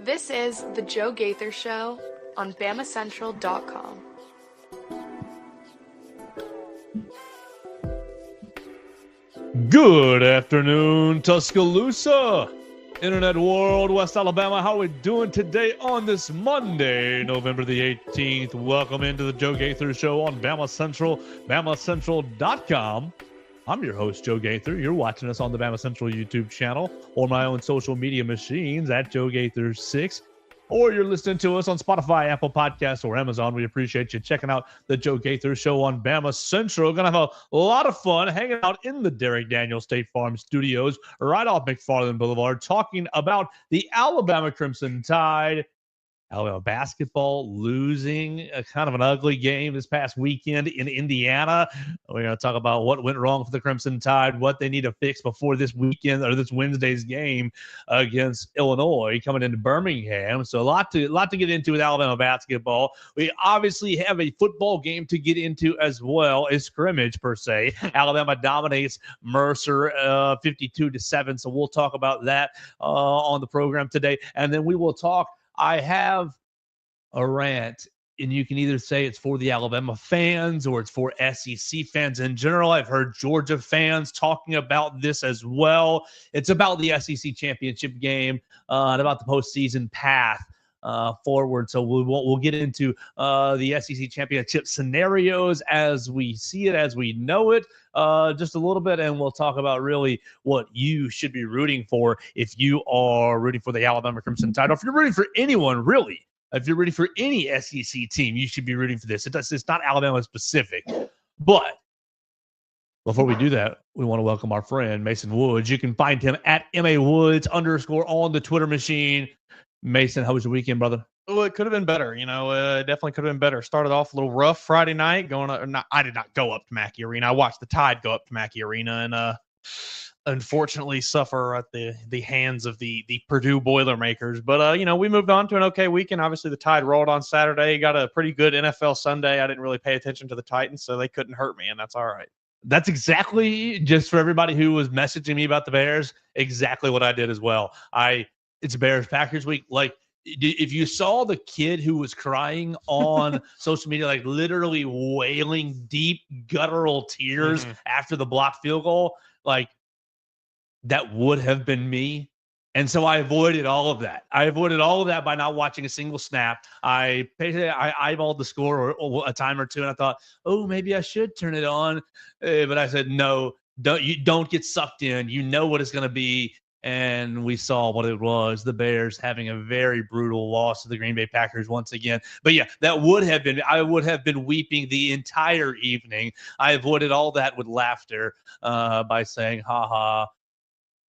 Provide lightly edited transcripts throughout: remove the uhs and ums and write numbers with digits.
This is The Joe Gaither Show on BamaCentral.com. Good afternoon, Tuscaloosa, Internet World, West Alabama. How are we doing today on this Monday, November the 18th? Welcome into the Joe Gaither Show on Bama Central, BamaCentral.com. I'm your host, Joe Gaither. You're watching us on the Bama Central YouTube channel or my own social media machines at Joe Gaither 6. Or you're listening to us on Spotify, Apple Podcasts, or Amazon. We appreciate you checking out the Joe Gaither Show on Bama Central. Going to have a lot of fun hanging out in the Derek Daniels State Farm Studios right off McFarland Boulevard, talking about the Alabama Crimson Tide. Alabama basketball losing a kind of an ugly game this past weekend in Indiana. We're going to talk about what went wrong for the Crimson Tide, what they need to fix before this weekend or this Wednesday's game against Illinois coming into Birmingham. So a lot to get into with Alabama basketball. We obviously have a football game to get into as well, a scrimmage per se. Alabama dominates Mercer 52-7. So we'll talk about that on the program today. And then we will talk. I have a rant, and you can either say it's for the Alabama fans or it's for SEC fans in general. I've heard Georgia fans talking about this as well. It's about the SEC championship game and about the postseason path forward. So we'll get into the SEC championship scenarios as we see it, as we know it, just a little bit, and we'll talk about really what you should be rooting for if you are rooting for the Alabama Crimson Tide, or if you're rooting for anyone, really. If you're rooting for any SEC team, you should be rooting for this. It's not Alabama specific. But before we do that, we want to welcome our friend Mason Woods. You can find him at MAWoods_ on the Twitter machine. Mason, how was your weekend, brother? Oh, it could have been better. Definitely could have been better. Started off a little rough Friday night. I did not go up to Mackey Arena. I watched the Tide go up to Mackey Arena and unfortunately suffer at the hands of the Purdue Boilermakers. But we moved on to an okay weekend. Obviously, the Tide rolled on Saturday. Got a pretty good NFL Sunday. I didn't really pay attention to the Titans, so they couldn't hurt me, and that's all right. That's exactly, just for everybody who was messaging me about the Bears, exactly what I did as well. It's Bears-Packers week. Like, if you saw the kid who was crying on social media, like literally wailing deep guttural tears after the blocked field goal, like that would have been me. And so I avoided all of that. By not watching a single snap. I eyeballed the score or a time or two, and I thought, oh, maybe I should turn it on. But I said, no, don't get sucked in. You know what it's going to be. And we saw what it was, the Bears having a very brutal loss to the Green Bay Packers once again. But yeah, I would have been weeping the entire evening. I avoided all that with laughter by saying, ha ha,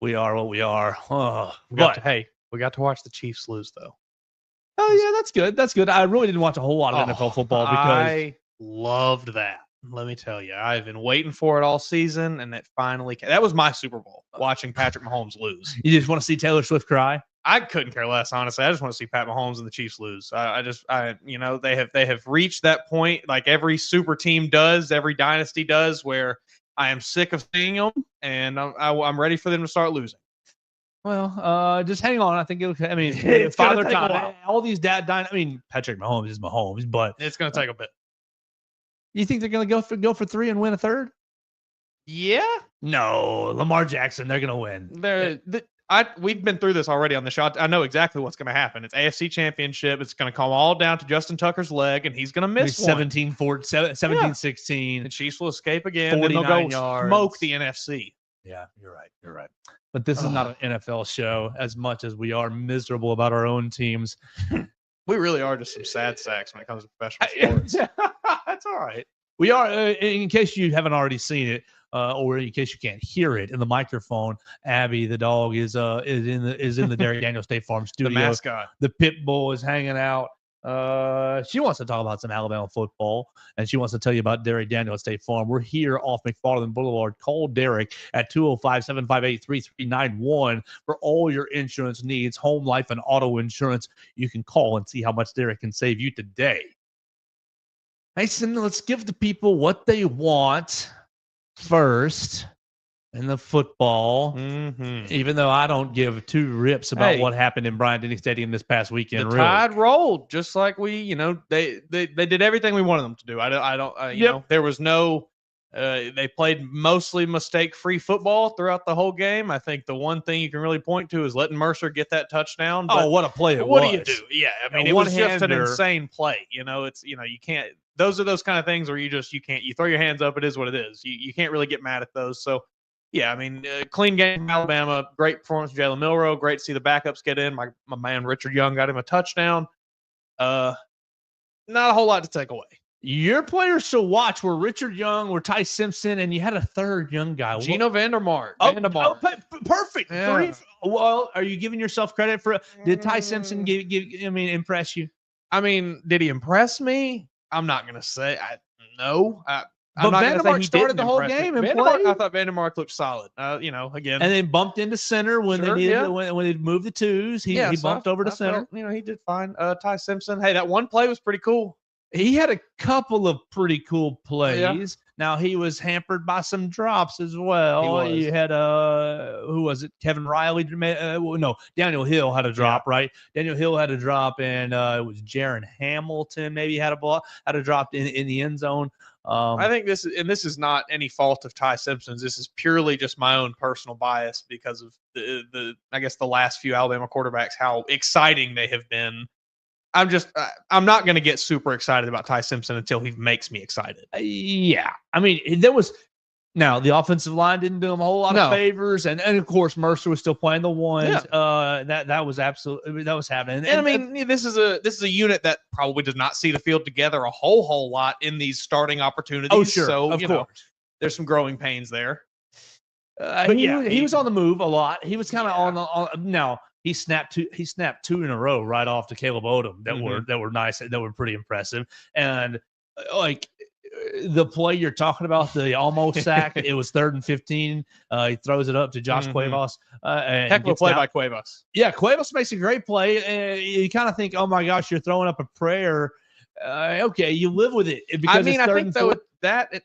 we are what we are. Oh, we got to watch the Chiefs lose, though. Oh, yeah, that's good. That's good. I really didn't watch a whole lot of NFL football because I loved that. Let me tell you, I've been waiting for it all season, and it finally came. That was my Super Bowl, watching Patrick Mahomes lose. You just want to see Taylor Swift cry? I couldn't care less, honestly. I just want to see Pat Mahomes and the Chiefs lose. They have reached that point, like every super team does, every dynasty does, where I am sick of seeing them, and I'm ready for them to start losing. Well, just hang on. I think it's Father gonna take a Time. while. All these Patrick Mahomes is Mahomes, but It's going to take a bit. You think they're going to go for three and win a third? Yeah. No, Lamar Jackson, they're going to win. We've been through this already on the shot. I know exactly what's going to happen. It's AFC Championship. It's going to come all down to Justin Tucker's leg, and he's going to miss 17-16. The Chiefs will escape again. Then they'll go smoke the NFC. Yeah, you're right. But this is not an NFL show as much as we are miserable about our own teams. We really are just some sad sacks when it comes to professional sports. That's all right. We are, in case you haven't already seen it, or in case you can't hear it in the microphone, Abby the dog is in the Derek Daniels State Farm studio. The mascot. The pit bull is hanging out. She wants to talk about some Alabama football, and she wants to tell you about Derek Daniels State Farm. We're here off McFarland Boulevard. Call Derek at 205-758-3391 for all your insurance needs, home, life, and auto insurance. You can call and see how much Derek can save you today. Mason, let's give the people what they want first. and the football. Mm-hmm. Even though I don't give two rips about Hey, what happened in Bryant-Denny Stadium this past weekend, the really. Tide rolled just like we, they did everything we wanted them to do. I don't, there was no. They played mostly mistake-free football throughout the whole game. I think the one thing you can really point to is letting Mercer get that touchdown. But, Oh, what a play it was! What do you do? Yeah, I mean, it was just an one-hander. insane play. It's you can't. Those are those kind of things where you can't. You throw your hands up. It is what it is. You can't really get mad at those. So. Yeah, I mean, clean game from Alabama. Great performance from Jalen Milroe. Great to see the backups get in. My man Richard Young got him a touchdown. Not a whole lot to take away. Your players to watch were Richard Young, were Ty Simpson, and you had a third young guy. Gino Vandermark. Perfect. Yeah. Well, are you giving yourself credit for? Did Ty Simpson impress you? I mean, did he impress me? I'm not gonna say. No. But Vandermark started the whole game and played. I thought Vandermark looked solid. Again, and then bumped into center when they needed when they moved the twos. He bumped over to center. He did fine. Ty Simpson. Hey, that one play was pretty cool. He had a couple of pretty cool plays. Yeah. Now he was hampered by some drops as well. He had who was it? Kevin Riley? No, Daniel Hill had a drop, right? Daniel Hill had a drop, and it was Jaron Hamilton maybe had a drop in the end zone. I think this is not any fault of Ty Simpson's. This is purely just my own personal bias because of the last few Alabama quarterbacks, how exciting they have been. I'm not going to get super excited about Ty Simpson until he makes me excited. Yeah. I mean, now the offensive line didn't do him a whole lot of favors. And of course, Mercer was still playing the ones. Yeah. That was happening. And I mean, this is a unit that probably does not see the field together a whole lot in these starting opportunities. Oh, sure. So, of course. There's some growing pains there. He was on the move a lot. He was kind of now. He snapped two in a row right off to Caleb Odom that were nice, that were pretty impressive. And like the play you're talking about, the almost sack, it was 3rd and 15. He throws it up to Josh Cuevas. Heck of a play by Cuevas. Yeah, Cuevas makes a great play. You kind of think, oh my gosh, you're throwing up a prayer. Okay, you live with it. I think though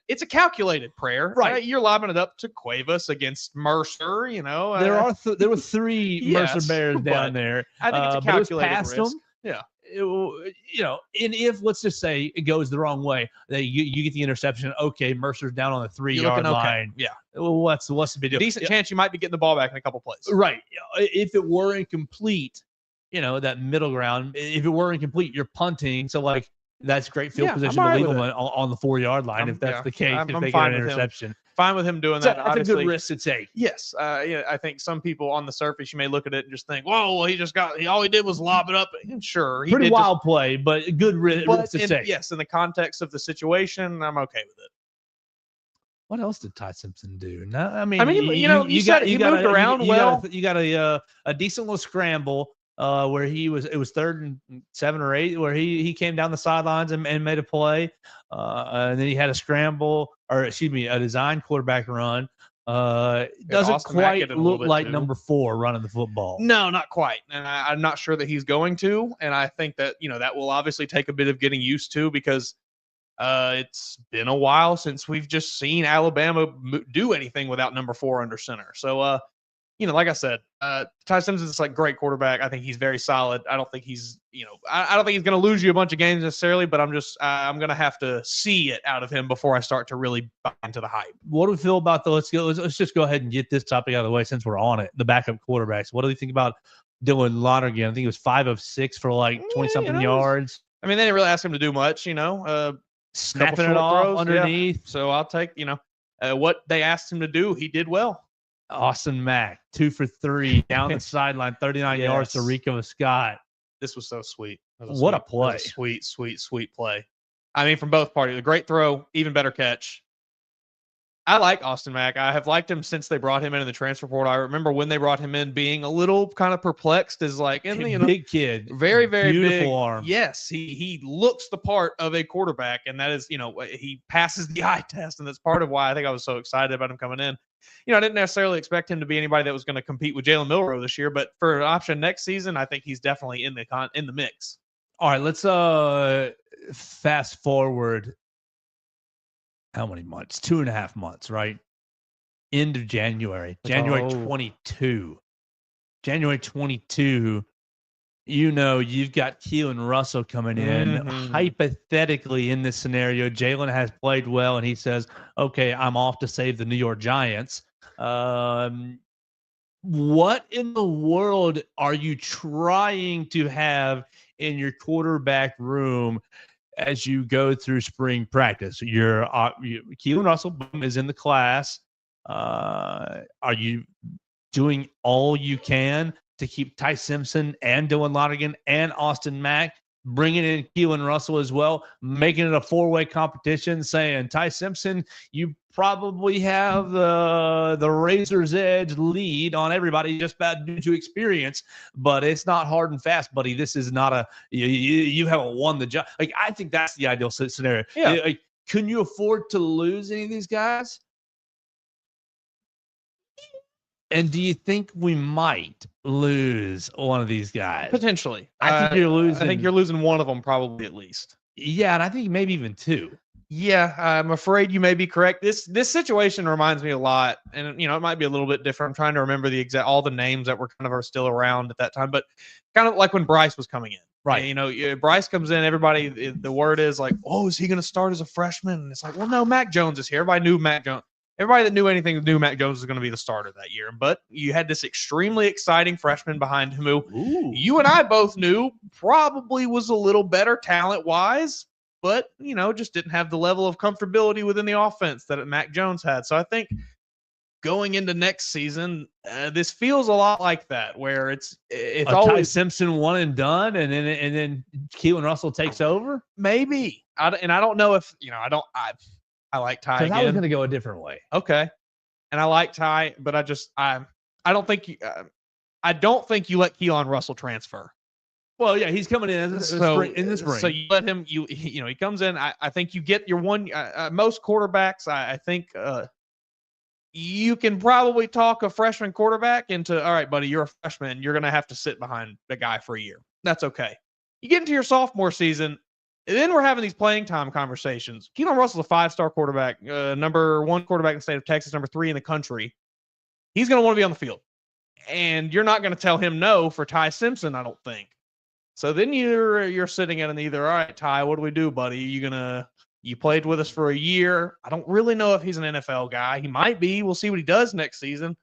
it's a calculated prayer, right? You're lobbing it up to Cuevas against Mercer. There were 3 Mercer Bears down there. I think it's a calculated risk. Them. Yeah. And if let's just say it goes the wrong way, that you get the interception. Okay, Mercer's down on the 3-yard line. Yeah. Well, what's the big deal? Decent chance you might be getting the ball back in a couple plays. Right. If it were incomplete, that middle ground. If it were incomplete, you're punting. So like. That's great field position to leave them on the 4-yard line if that's the case. If they get an interception, fine with him doing that. That's a good risk to take. Yes, I think some people on the surface you may look at it and just think, "Whoa, well, all he did was lob it up." And sure, pretty wild play, but good risk to take. Yes, in the context of the situation, I'm okay with it. What else did Ty Simpson do? No, I mean, he moved around well. You got a decent little scramble. Where it was 3rd and 7 or 8, where he came down the sidelines and made a play. And then he had a design quarterback run. Doesn't quite look like number 4 running the football. No, not quite. And I'm not sure that he's going to. And I think that, that will obviously take a bit of getting used to because it's been a while since we've just seen Alabama do anything without number 4 under center. So, like I said, Ty Simpson's like great quarterback. I think he's very solid. I don't think he's, I don't think he's going to lose you a bunch of games necessarily, but I'm going to have to see it out of him before I start to really buy into the hype. What do we feel about let's just go ahead and get this topic out of the way since we're on it. The backup quarterbacks. What do you think about Dylan Lonergan? I think it was 5 of 6 for like 20-something yards. I mean, they didn't really ask him to do much, snapping it off throws, underneath. Yeah. So I'll take, what they asked him to do. He did well. Austin Mack, 2 for 3 down the sideline, 39 yards to Rico Scott. This was so sweet. What a play. Sweet play. I mean, from both parties, a great throw, even better catch. I like Austin Mack. I have liked him since they brought him in the transfer portal. I remember when they brought him in being a little kind of perplexed as like, big kid, very, very beautiful big arm. Yes, he looks the part of a quarterback, and that is, he passes the eye test, and that's part of why I think I was so excited about him coming in. I didn't necessarily expect him to be anybody that was going to compete with Jalen Milroe this year, but for an option next season, I think he's definitely in the mix. All right, let's fast forward. How many months? 2.5 months, right? end of January, January 22. January 22, you've got Keelan Russell coming in. Hypothetically, in this scenario, Jalen has played well, and he says, okay, I'm off to save the New York Giants. What in the world are you trying to have in your quarterback room as you go through spring practice? Keelan Russell is in the class. Are you doing all you can to keep Ty Simpson and Dylan Lonergan and Austin Mack, bringing in Keelan Russell as well, making it a four-way competition, saying, Ty Simpson, you probably have the razor's edge lead on everybody just about due to experience, but it's not hard and fast, buddy. This is not you haven't won the job. Like, I think that's the ideal scenario. Yeah. Like, can you afford to lose any of these guys? And do you think we might lose one of these guys? Potentially. I think you're losing. I think you're losing one of them probably at least. Yeah, and I think maybe even two. Yeah, I'm afraid you may be correct. This situation reminds me a lot, and it might be a little bit different. I'm trying to remember all the names that were are still around at that time, but kind of like when Bryce was coming in. Right. Bryce comes in, everybody, the word is like, oh, is he going to start as a freshman? And it's like, well, no, Mac Jones is here. Everybody knew Mac Jones. Everybody that knew anything knew Mac Jones was going to be the starter that year. But you had this extremely exciting freshman behind him who you and I both knew probably was a little better talent-wise, but, just didn't have the level of comfortability within the offense that Mac Jones had. So I think going into next season, this feels a lot like that, where it's always Ty Simpson one and done, and then Keelan Russell takes over. Maybe. I don't know if I like Ty again. I was going to go a different way. Okay, and I like Ty, but I don't think you let Keelan Russell transfer. Well, yeah, he's coming in in the spring. So you let him. He comes in. I think you get your one. Most quarterbacks, I think, you can probably talk a freshman quarterback into, all right, buddy, you're a freshman. You're going to have to sit behind the guy for a year. That's okay. You get into your sophomore season. And then we're having these playing time conversations. Keelan Russell's a 5-star quarterback, number 1 quarterback in the state of Texas, number 3 in the country. He's going to want to be on the field. And you're not going to tell him no for Ty Simpson, I don't think. So then you're sitting at an either, all right, Ty, what do we do, buddy? You played with us for a year. I don't really know if he's an NFL guy. He might be. We'll see what he does next season.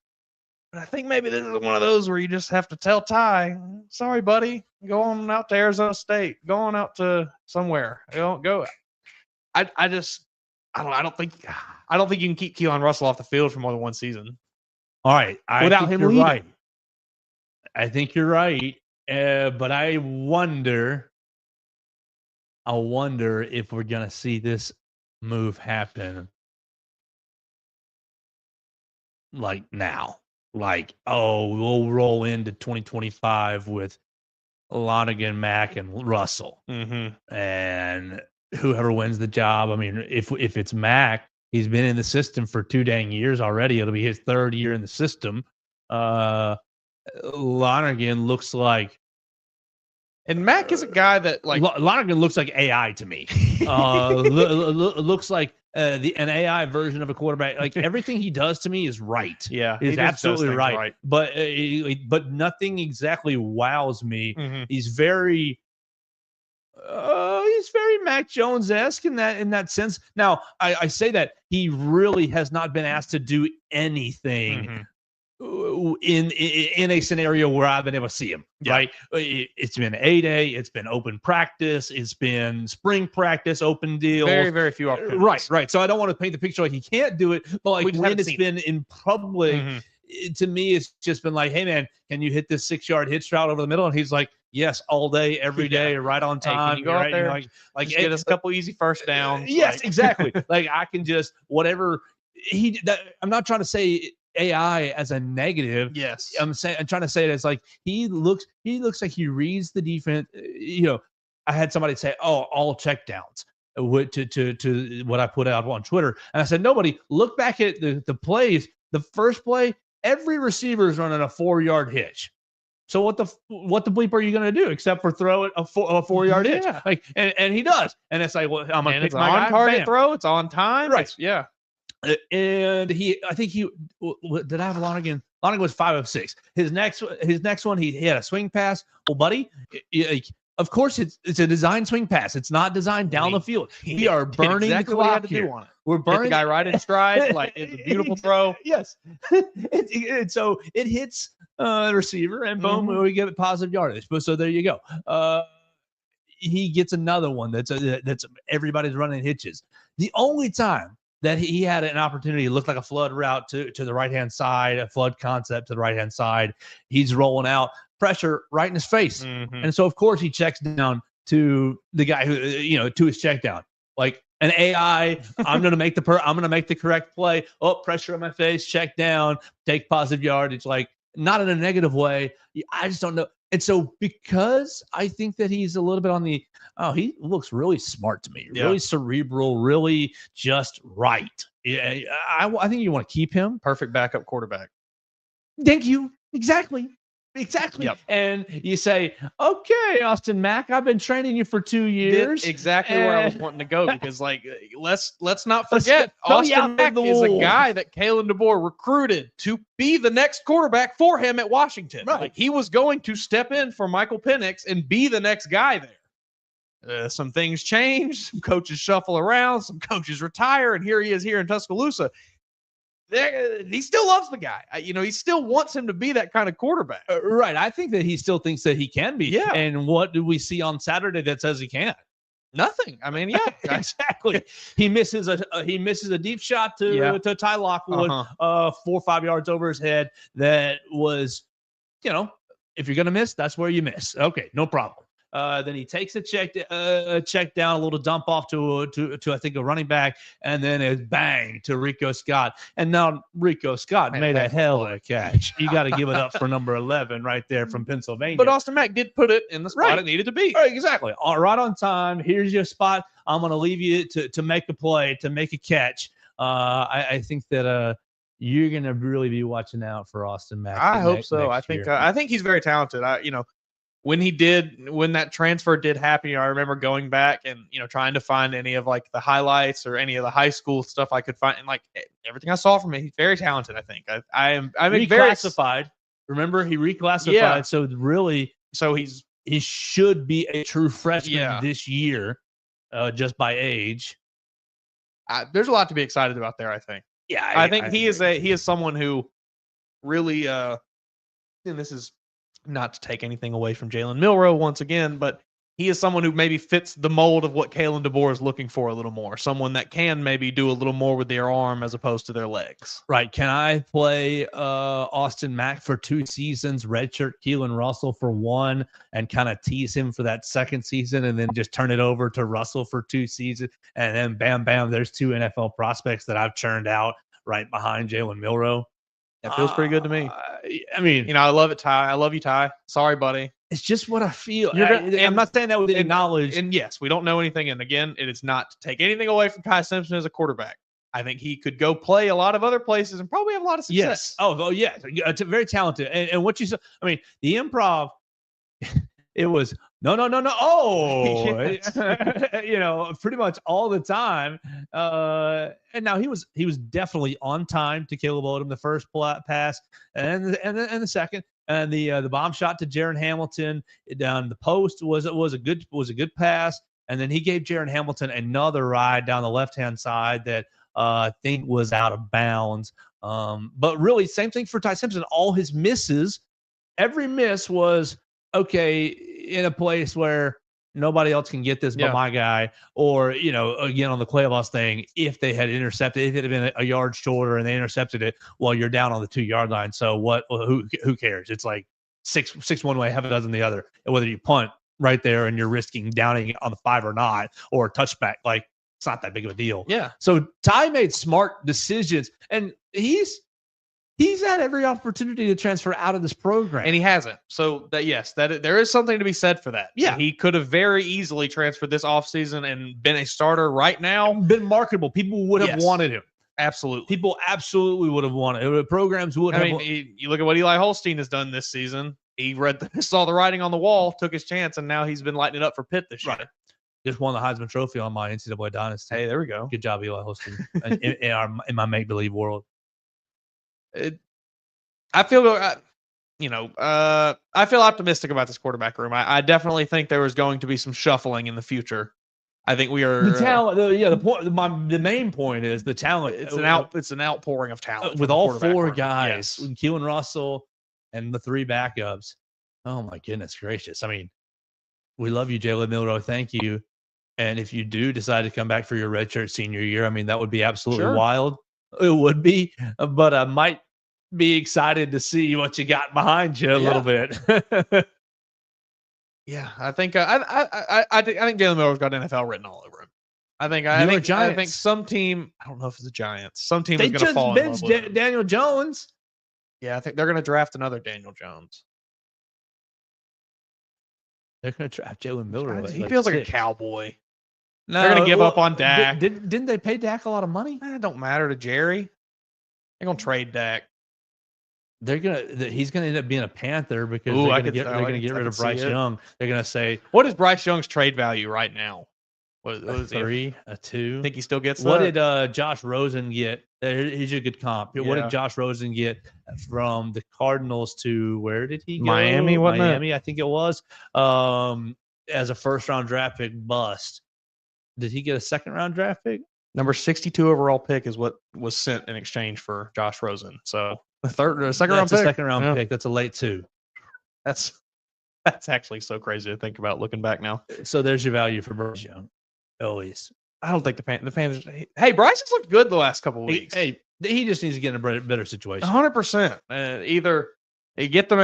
But I think maybe this is one of those where you just have to tell Ty, sorry, buddy, go on out to Arizona State, go on out to somewhere. Go. I don't think you can keep Keelan Russell off the field for more than one season. All right, without him leading. Right. I think you're right, but I wonder if we're gonna see this move happen like now. Like, we'll roll into 2025 with Lonergan, Mack, and Russell. And whoever wins the job, I mean, if it's Mack, he's been in the system for 2 dang years already. It'll be his 3rd year in the system. Lonergan looks like... And Mack is a guy that, like... Lonergan looks like AI to me. Looks like an AI version of a quarterback. Like, everything he does to me is right. Yeah, is absolutely right. But nothing exactly wows me. He's very Mac Jones-esque in that sense. Now, I say that he really has not been asked to do anything in a scenario where I've been able to see him. Yeah. Right? It's been A-Day, it's been open practice, it's been spring practice, open deals. Very, very few opportunities. Right. So I don't want to paint the picture like he can't do it, but like when it's been in public, to me, it's just been like, hey man, can you hit this 6-yard hitch route over the middle? And he's like, yes, all day, every day, right on time. Hey, can you go out there, like just get us a couple easy first downs. Yes, exactly. Like I can just whatever I'm not trying to say AI as a negative. Yes, I'm trying to say it as like he looks like he reads the defense. I had somebody say, all checkdowns to what I put out on Twitter, and I said, nobody look back at the plays. The first play, every receiver is running a 4-yard hitch. So what the bleep are you going to do except for throw it a 4-yard hitch? Like, and he does, and it's like, well, I'm going to pick my on target throw. It's on time. Right. Yeah. And I think did I have Lonergan? Lonergan was 5 of 6. His next one, he had a swing pass. Well, buddy, of course it's a design swing pass. It's not designed down the field. We are burning exactly the what he had clock to here. do on it. We're Hit burning the guy right in stride. Like, it's a beautiful throw. Yes. And so it hits the receiver, and boom, we get positive yardage. But so there you go. He gets another one that's everybody's running hitches. The only time that he had an opportunity, it looked like a flood route to the right-hand side, a flood concept to the right-hand side. He's rolling out, pressure right in his face. And so, of course, he checks down to the guy who, to his check down. Like an AI, I'm going to make the correct play. Oh, pressure on my face, check down, take positive yardage. Like, not in a negative way. I just don't know. And so, because I think that he's a little bit on the, he looks really smart to me, really cerebral, really just right. Yeah, I think you want to keep him. Perfect backup quarterback. Thank you. Exactly. Yep. And you say, okay, Austin Mack, I've been training you for 2 years. Exactly where I was wanting to go, because let's not forget, Austin Mack is a guy that Kalen DeBoer recruited to be the next quarterback for him at Washington. Right. Like, he was going to step in for Michael Penix and be the next guy there. Some things change, some coaches shuffle around, some coaches retire, and here he is here in Tuscaloosa. He still loves the guy. He still wants him to be that kind of quarterback. Right. I think that he still thinks that he can be. Yeah. And what do we see on Saturday that says he can't? Nothing. I mean, yeah, exactly. He misses a deep shot to Ty Lockwood, 4 or 5 yards over his head. That was, if you're gonna miss, that's where you miss. Okay, no problem. Then he takes a check down, a little dump off to I think a running back, and then a bang to Rico Scott. And now Rico Scott made a hell of a catch. You got to give it up for number 11 right there from Pennsylvania. But Austin Mack did put it in the spot it needed to be. Right, exactly. All right on time. Here's your spot. I'm going to leave you to make a play, to make a catch. I think that you're going to really be watching out for Austin Mack. I hope so. I think he's very talented. When that transfer did happen, I remember going back and, trying to find any of the highlights or any of the high school stuff I could find. And everything I saw from him, he's very talented. I think I'm reclassified. Remember, he reclassified. Yeah. So really, he should be a true freshman this year, just by age. There's a lot to be excited about there. I think. Yeah. I think he is someone who really, and this is not to take anything away from Jalen Milroe once again, but he is someone who maybe fits the mold of what Kalen DeBoer is looking for a little more. Someone that can maybe do a little more with their arm as opposed to their legs. Right. Can I play Austin Mack for 2 seasons, redshirt Keelan Russell for 1, and kind of tease him for that second season, and then just turn it over to Russell for 2 seasons, and then bam, bam, there's 2 NFL prospects that I've churned out right behind Jalen Milroe. That feels pretty good to me. I mean, I love it, Ty. I love you, Ty. Sorry, buddy. It's just what I feel. I'm not saying that with any knowledge. And yes, we don't know anything. And again, it is not to take anything away from Ty Simpson as a quarterback. I think he could go play a lot of other places and probably have a lot of success. Yes. Oh yeah. Very talented. And what you said, I mean, the improv, it was no. Oh, pretty much all the time. And now he was definitely on time to Caleb Odom the first pass, and the second, and the bomb shot to Jaron Hamilton down the post was a good pass, and then he gave Jaron Hamilton another ride down the left hand side that I think was out of bounds. But really, same thing for Ty Simpson. All his misses, every miss was okay in a place where nobody else can get this but my guy, or again on the Cuevas thing, if they had intercepted, if it had been a yard shorter and they intercepted it, well, you're down on the 2-yard line. So what? Who cares? It's like six one way, half a dozen the other. And whether you punt right there and you're risking downing on the 5 or not, or a touchback, it's not that big of a deal. Yeah. So Ty made smart decisions, and he's had every opportunity to transfer out of this program, and he hasn't. So that there is something to be said for that. Yeah, he could have very easily transferred this offseason and been a starter right now. Been marketable. People would have wanted him. Absolutely. People absolutely would have wanted him. Programs would have. I mean, you look at what Eli Holstein has done this season. He saw the writing on the wall, took his chance, and now he's been lighting it up for Pitt this year. Right. Just won the Heisman Trophy on my NCAA Dynasty. Hey, there we go. Good job, Eli Holston, in my make-believe world. I feel optimistic about this quarterback room. I definitely think there was going to be some shuffling in the future. I think we are The talent. The main point is the talent. It's an outpouring of talent with all four guys, yes. Keelan Russell and the three backups. Oh my goodness gracious! I mean, we love you, Jalen Milroe. Thank you. And if you do decide to come back for your redshirt senior year, I mean, that would be absolutely wild. It would be, but I might be excited to see what you got behind you a little bit. Yeah, I think I think Jalen Milroe's got NFL written all over him. I think some team. I don't know if it's the Giants. Some team is going to fall in love with him. Daniel Jones. Yeah, I think they're going to draft another Daniel Jones. They're going to draft Jalen Milroe. He feels like a cowboy. No, they're going to give up on Dak. Didn't they pay Dak a lot of money? It don't matter to Jerry. They're going to trade Dak. He's gonna end up being a Panther because they're gonna get rid of Bryce Young. They're gonna say, what is Bryce Young's trade value right now? What is 3, a 2? Think he still gets what that? Did Josh Rosen get? He's a good comp. What did Josh Rosen get from the Cardinals to where did he go? Miami, wasn't Miami, I think it was. As a first-round draft pick bust. Did he get a second-round draft pick? Number 62 overall pick is what was sent in exchange for Josh Rosen. So second round pick. That's a late 2. That's actually so crazy to think about looking back now. So there's your value for Bryce Young. Always. I don't think the Panthers. Hey, Bryce has looked good the last couple of weeks. He just needs to get in a better situation. 100%. Either get them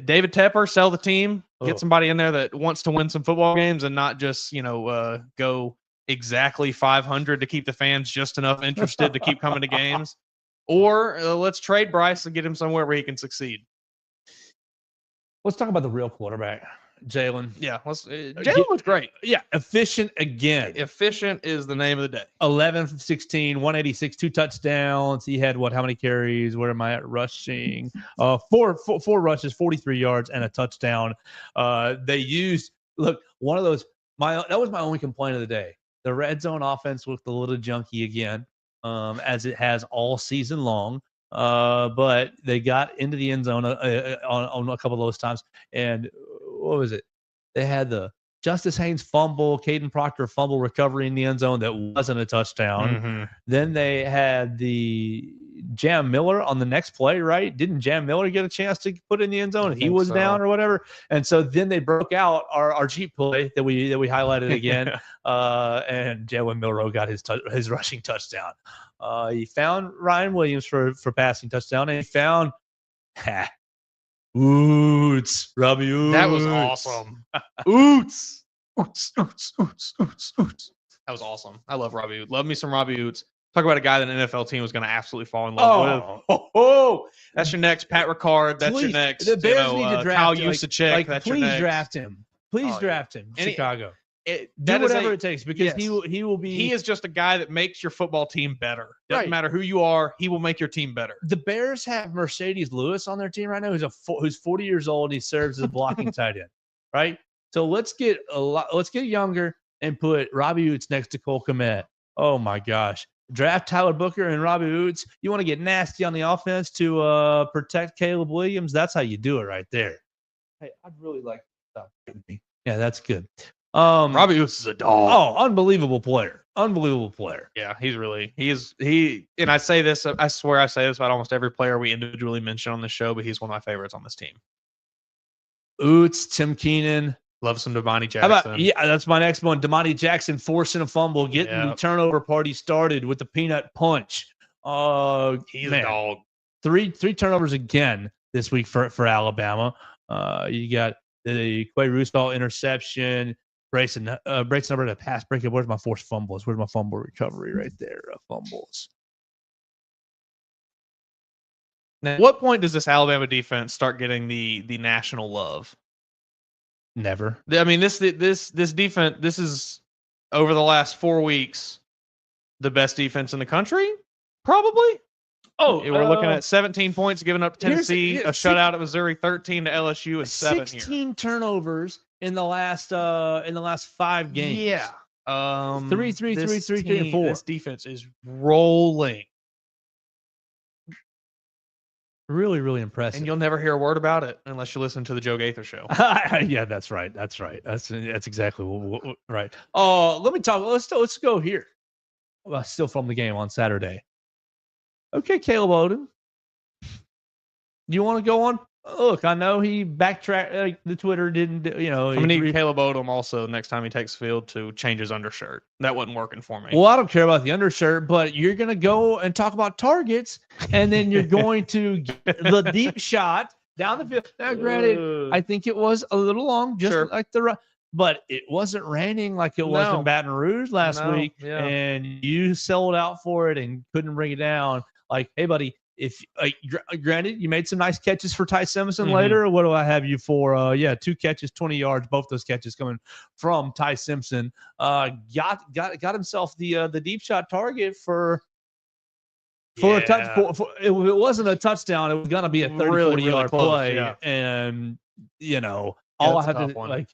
David Tepper, sell the team, get somebody in there that wants to win some football games and not just go exactly 500 to keep the fans just enough interested to keep coming to games. Or let's trade Bryce and get him somewhere where he can succeed. Let's talk about the real quarterback, Jalen. Yeah, Jalen was great. Yeah, efficient again. Efficient is the name of the day. 11 16, 186, 2 touchdowns. He had how many carries? Where am I at rushing? Four rushes, 43 yards, and a touchdown. They used one of those. That was my only complaint of the day. The red zone offense looked a little junky again, as it has all season long. But they got into the end zone on a couple of those times. And what was it? They had the Justice Haynes fumble, Caden Proctor fumble recovery in the end zone that wasn't a touchdown. Mm-hmm. Then they had the Jam Miller on the next play, right? Didn't Jam Miller get a chance to put in the end zone? He was down or whatever. And so then they broke out our cheap play that we highlighted again. And Jalen Milroe got his rushing touchdown. He found Ryan Williams for passing touchdown, and he found Robbie Oots. That was awesome. Oots. That was awesome. I love Robbie Oots. Love me some Robbie Oots. Talk about a guy that an NFL team was going to absolutely fall in love with. That's your next Pat Ricard. That's your next. The Bears need to draft Kyle Juszczyk. That's your next. Draft him. Please draft him. Chicago. Do that whatever it takes because he will be. He is just a guy that makes your football team better. Doesn't matter who you are, he will make your team better. The Bears have Mercedes Lewis on their team right now, who's 40 years old. He serves as a blocking tight end, right? So let's get younger and put Robbie Oots next to Cole Kmet. Oh my gosh! Draft Tyler Booker and Robbie Oots. You want to get nasty on the offense to protect Caleb Williams? That's how you do it right there. Hey, I'd really like to stop hitting me. Yeah, that's good. Robbie Oots is a dog. Oh, unbelievable player. Yeah, he and I say this, I swear I say this about almost every player we individually mention on the show, but he's one of my favorites on this team. Oots, Tim Keenan. Love some Damani Jackson. That's my next one. Damani Jackson forcing a fumble, getting the turnover party started with the peanut punch. He's a dog. Three turnovers again this week for Alabama. You got the Quay Rustal interception. Breaks number to pass breakup. Where's my forced fumbles? Where's my fumble recovery right there? Fumbles. Now, at what point does this Alabama defense start getting the national love? Never. I mean, this defense. This is over the last 4 weeks the best defense in the country, probably. Oh, we're looking at 17 points given up to Tennessee, a shutout at Missouri, 13 to LSU, and 7 16 turnovers in the last 5 games. Yeah, Three, and 4. This defense is rolling, Really, really impressive. and you'll never hear a word about it unless you listen to the Joe Gaither show. Yeah, that's right. That's exactly right. Let me talk. Let's go here. Well, still from the game on Saturday. Okay, Caleb Odom. You want to go on? Look, I know he backtracked. The Twitter didn't, I'm gonna need Caleb Odom also next time he takes field to change his undershirt. That wasn't working for me. Well, I don't care about the undershirt, but you're gonna go and talk about targets, and then you're going to get the deep shot down the field. Now, granted, I think it was a little long, just like but it wasn't raining like it was in Baton Rouge last week, and you sold out for it and couldn't bring it down. Like, hey, buddy. If granted, you made some nice catches for Ty Simpson later. What do I have you for? 2 catches, 20 yards. Both those catches coming from Ty Simpson. Got himself the deep shot target for a touch. If it wasn't a touchdown, it was gonna be a 40 yard play. Yeah. And all I have to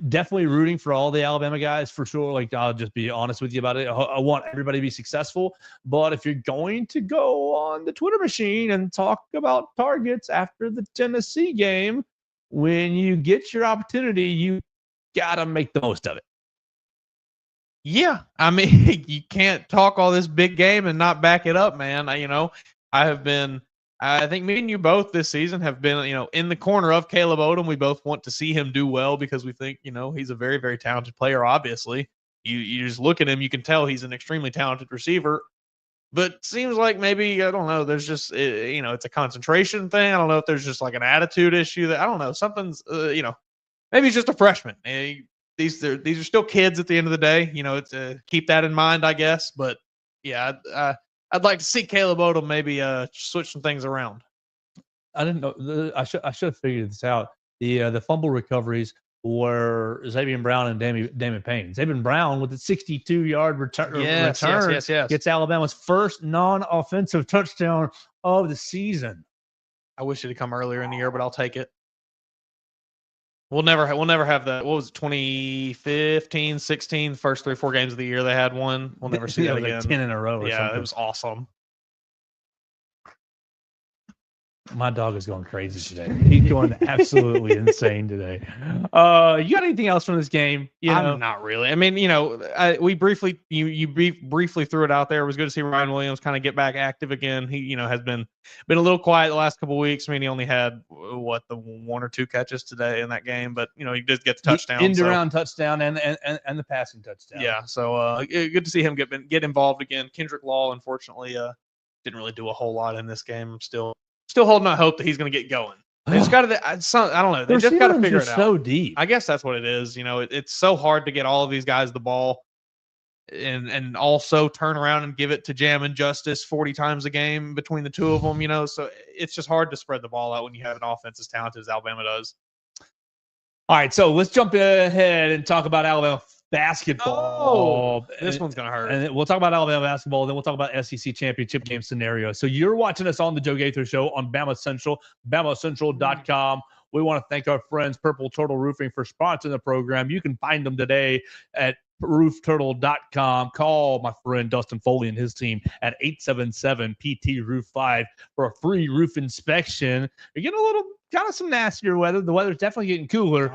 definitely rooting for all the Alabama guys for sure. Like, I'll just be honest with you about it. I want everybody to be successful. But if you're going to go on the Twitter machine and talk about targets after the Tennessee game, when you get your opportunity, you got to make the most of it. Yeah. I mean, you can't talk all this big game and not back it up, man. I think me and you both this season have been, in the corner of Caleb Odom. We both want to see him do well because we think, he's a very, very talented player, obviously. You just look at him, you can tell he's an extremely talented receiver. But seems like maybe, I don't know, there's just, it's a concentration thing. I don't know if there's just like an attitude issue that, I don't know, something's, maybe he's just a freshman. These are still kids at the end of the day. It's keep that in mind, I guess. But, yeah, I'd like to see Caleb Odom maybe switch some things around. I didn't know. I should have figured this out. The fumble recoveries were Xavier Brown and Damon Payne. Xavier Brown with a 62-yard return gets Alabama's first non-offensive touchdown of the season. I wish it had come earlier in the year, but I'll take it. We'll never have that. What was it, 2015, 16, first 3 or 4 games of the year they had one. We'll never see that again. 10 in a row or something. It was awesome. My dog is going crazy today. He's going absolutely insane today. You got anything else from this game? I'm not really. I mean, we briefly briefly threw it out there. It was good to see Ryan Williams kind of get back active again. He, has been a little quiet the last couple of weeks. I mean, he only had the 1 or 2 catches today in that game, but he did get the touchdown, end around touchdown and the passing touchdown. Yeah, so good to see him get involved again. Kendrick Law, unfortunately, didn't really do a whole lot in this game. Still holding out hope that he's going to get going. They just got to. I don't know. They just got to figure it out. So deep. I guess that's what it is. It's so hard to get all of these guys the ball, and also turn around and give it to Jam and Justice 40 times a game between the two of them. So it's just hard to spread the ball out when you have an offense as talented as Alabama does. All right, so let's jump ahead and talk about Alabama basketball. This one's gonna hurt. And we'll talk about Alabama basketball. Then we'll talk about SEC championship game scenario. So you're watching us on the Joe Gaither Show on Bama Central, BamaCentral.com. We want to thank our friends Purple Turtle Roofing for sponsoring the program. You can find them today at roofturtle.com. Call my friend Dustin Foley and his team at 877-PT-ROOF-5 for a free roof inspection. You're getting a little kind of some nastier weather. The weather's definitely getting cooler.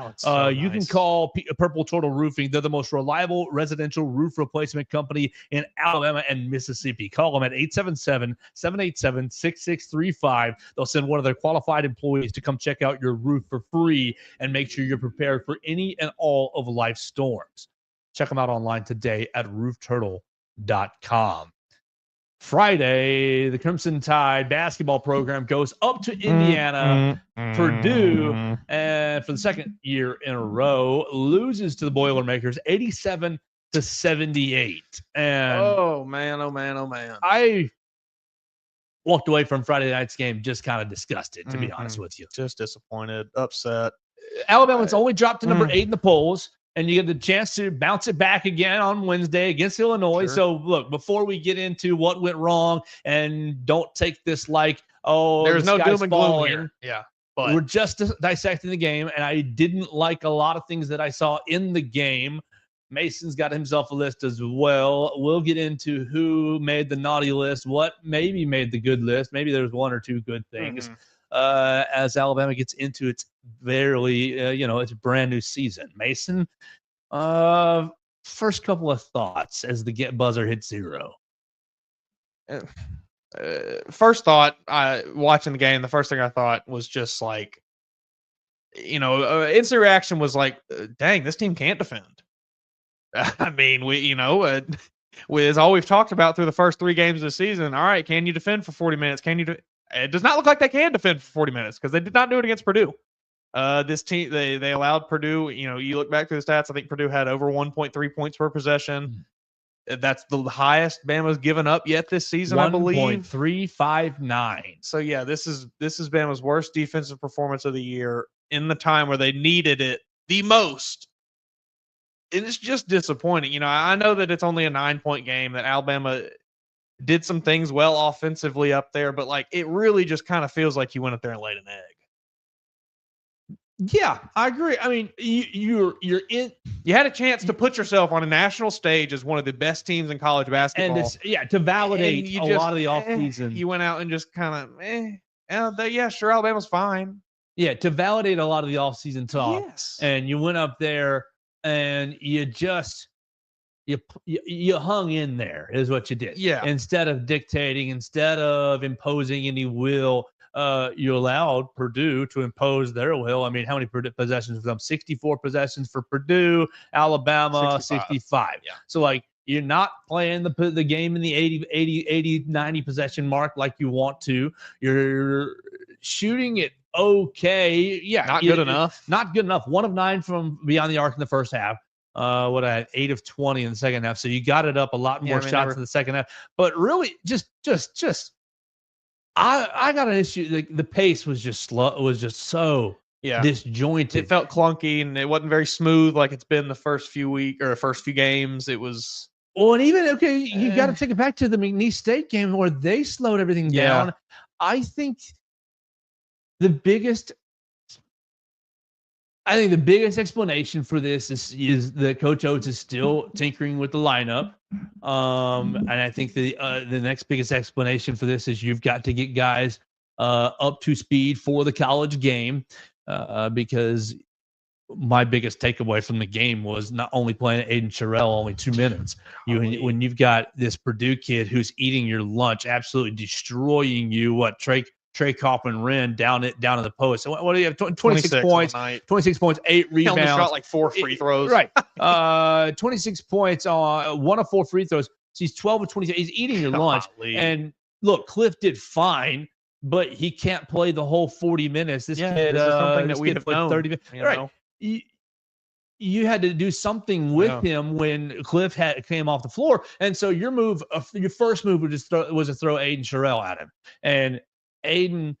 You can call Purple Turtle Roofing. They're the most reliable residential roof replacement company in Alabama and Mississippi. Call them at 877-787-6635. They'll send one of their qualified employees to come check out your roof for free and make sure you're prepared for any and all of life's storms. Check them out online today at roofturtle.com. Friday, the Crimson Tide basketball program goes up to Indiana. Purdue, and for the second year in a row, loses to the Boilermakers 87-78. And oh man. I walked away from Friday night's game just kind of disgusted, to be honest with you. Just disappointed, upset. Alabama's only dropped to number 8 in the polls. And you get the chance to bounce it back again on Wednesday against Illinois. Sure. So, look, before we get into what went wrong, and don't take this like, there's no doom and gloom here. Yeah. But we're just dissecting the game, and I didn't like a lot of things that I saw in the game. Mason's got himself a list as well. We'll get into who made the naughty list, what maybe made the good list. Maybe there's one or two good things as Alabama gets into its its brand new season. Mason, first couple of thoughts as the get buzzer hits 0. First thought, watching the game, the first thing I thought was just like, instant reaction was like, dang, this team can't defend. I mean, with all we've talked about through the first 3 games of the season, all right, can you defend for 40 minutes? It does not look like they can defend for 40 minutes because they did not do it against Purdue. This team, they allowed Purdue, you look back through the stats, I think Purdue had over 1.3 points per possession. That's the highest Bama's given up yet this season, I believe. 1.359. So yeah, this is Bama's worst defensive performance of the year in the time where they needed it the most. And it's just disappointing. I know that it's only a 9-point game, that Alabama did some things well offensively up there, but like it really just kind of feels like you went up there and laid an egg. Yeah, I agree. I mean, you're in. You had a chance to put yourself on a national stage as one of the best teams in college basketball, and to validate lot of the offseason. You went out and just kind of, sure, Alabama's fine. Yeah, to validate a lot of the offseason talk. Yes. And you went up there and you hung in there is what you did. Yeah. Instead of dictating, instead of imposing any will. You allowed Purdue to impose their will. I mean, how many possessions for them? 64 possessions for Purdue, Alabama, 65. Yeah. So, like, you're not playing the game in the 80, 90 possession mark like you want to. You're shooting it okay. Yeah. Not good enough. Not good enough. 1 of 9 from beyond the arc in the first half. What I had 8 of 20 in the second half. So you got it up a lot more shots in the second half. But really, just I got an issue. Like the pace was just slow. It was just so disjointed. It felt clunky and it wasn't very smooth like it's been the first few games. It was and even you got to take it back to the McNeese State game where they slowed everything down. I think the biggest explanation for this is that Coach Oates is still tinkering with the lineup. And I think the next biggest explanation for this is you've got to get guys up to speed for the college game because my biggest takeaway from the game was not only playing Aiden Sherrill only 2 minutes. When you've got this Purdue kid who's eating your lunch, absolutely destroying you. Trey Coffin-Wren down in the post. What do you have? 26 points, 26 points, 8 rebounds. He only shot like 4 free throws. Right. 26 points on 1 of 4 free throws. So he's 12 of 26. He's eating your lunch. And look, Cliff did fine, but he can't play the whole 40 minutes. This kid, this is something that we have known. 30 minutes. Right. You had to do something with him when Cliff came off the floor. And so your first move was to throw Aiden Sherrill at him. And Aiden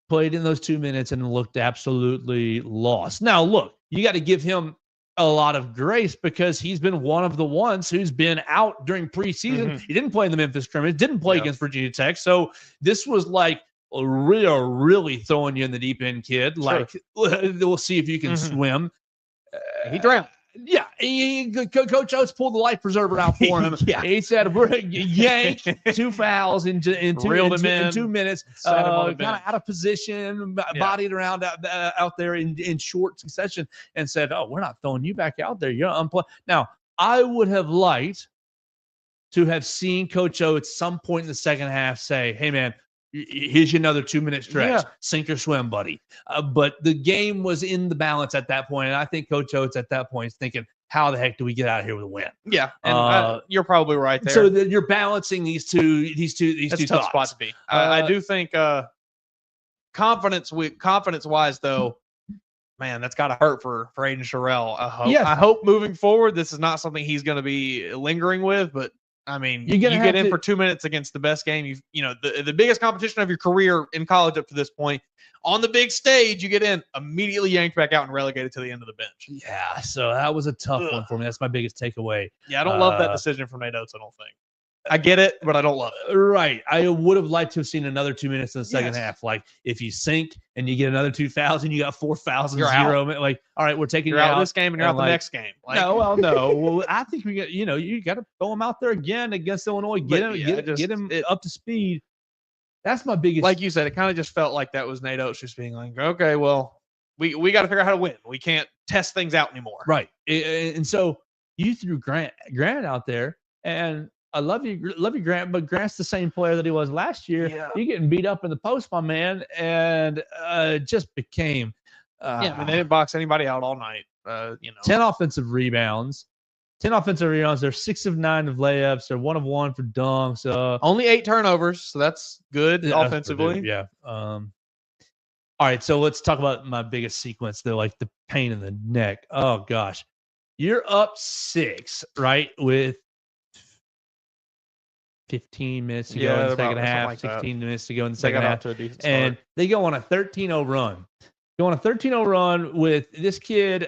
played in those 2 minutes and looked absolutely lost. Now, look, you got to give him a lot of grace because he's been one of the ones who's been out during preseason. Mm-hmm. He didn't play in the Memphis scrimmage, didn't play against Virginia Tech. So this was like really throwing you in the deep end, kid. Sure. Like, we'll see if you can swim. He drowned. Yeah, Coach Oates pulled the life preserver out for him. He said, "We're yank 2 fouls in 2 minutes, kind of out of position, bodied around out there in short succession, and said, "Oh, we're not throwing you back out there. You're unplugged." Now, I would have liked to have seen Coach Oates some point in the second half say, "Hey, man, here's your another 2-minute stretch. Sink or swim, buddy." But the game was in the balance at that point, and I think Coach Oates at that point is thinking, "How the heck do we get out of here with a win?" Yeah, and you're probably right there. So you're balancing these two That's a tough spot to be. I do think confidence wise though, man, that's got to hurt for Aiden Sherrill. I hope moving forward this is not something he's going to be lingering with, but. I mean, you get in for 2 minutes against the best game. The biggest competition of your career in college up to this point. On the big stage, you get in, immediately yanked back out and relegated to the end of the bench. Yeah, so that was a tough one for me. That's my biggest takeaway. Yeah, I don't love that decision from Nate Oates, I don't think. I get it, but I don't love it. Right. I would have liked to have seen another 2 minutes in the second Yes. half. Like if you sink and you get another 2 fouls and you got 4 fouls and You're 0, like, all right, we're taking You're you out out this game and you're out the next game. Like, no, well, no. Well, I think we got, you got to throw him out there again against Illinois. Get him up to speed. That's my biggest. Like you said, it kind of just felt like that was Nate Oates just being like, okay, well, we got to figure out how to win. We can't test things out anymore. Right. And so you threw Grant out there, and I love you, Grant, but Grant's the same player that he was last year. Yeah. You're getting beat up in the post, my man, and just became. Yeah, I mean, they didn't box anybody out all night. 10 offensive rebounds. 10 offensive rebounds. They're 6 of 9 of layups. They're 1 of 1 for dunks. Only 8 turnovers, so that's good offensively. Yeah. All right, so let's talk about my biggest sequence, though, like the pain in the neck. Oh, gosh. You're up 6, right, with 15 minutes to go in the second half, like 16 minutes to go in the second half. And they go on a 13-0 run. Go on a 13-0 run with this kid,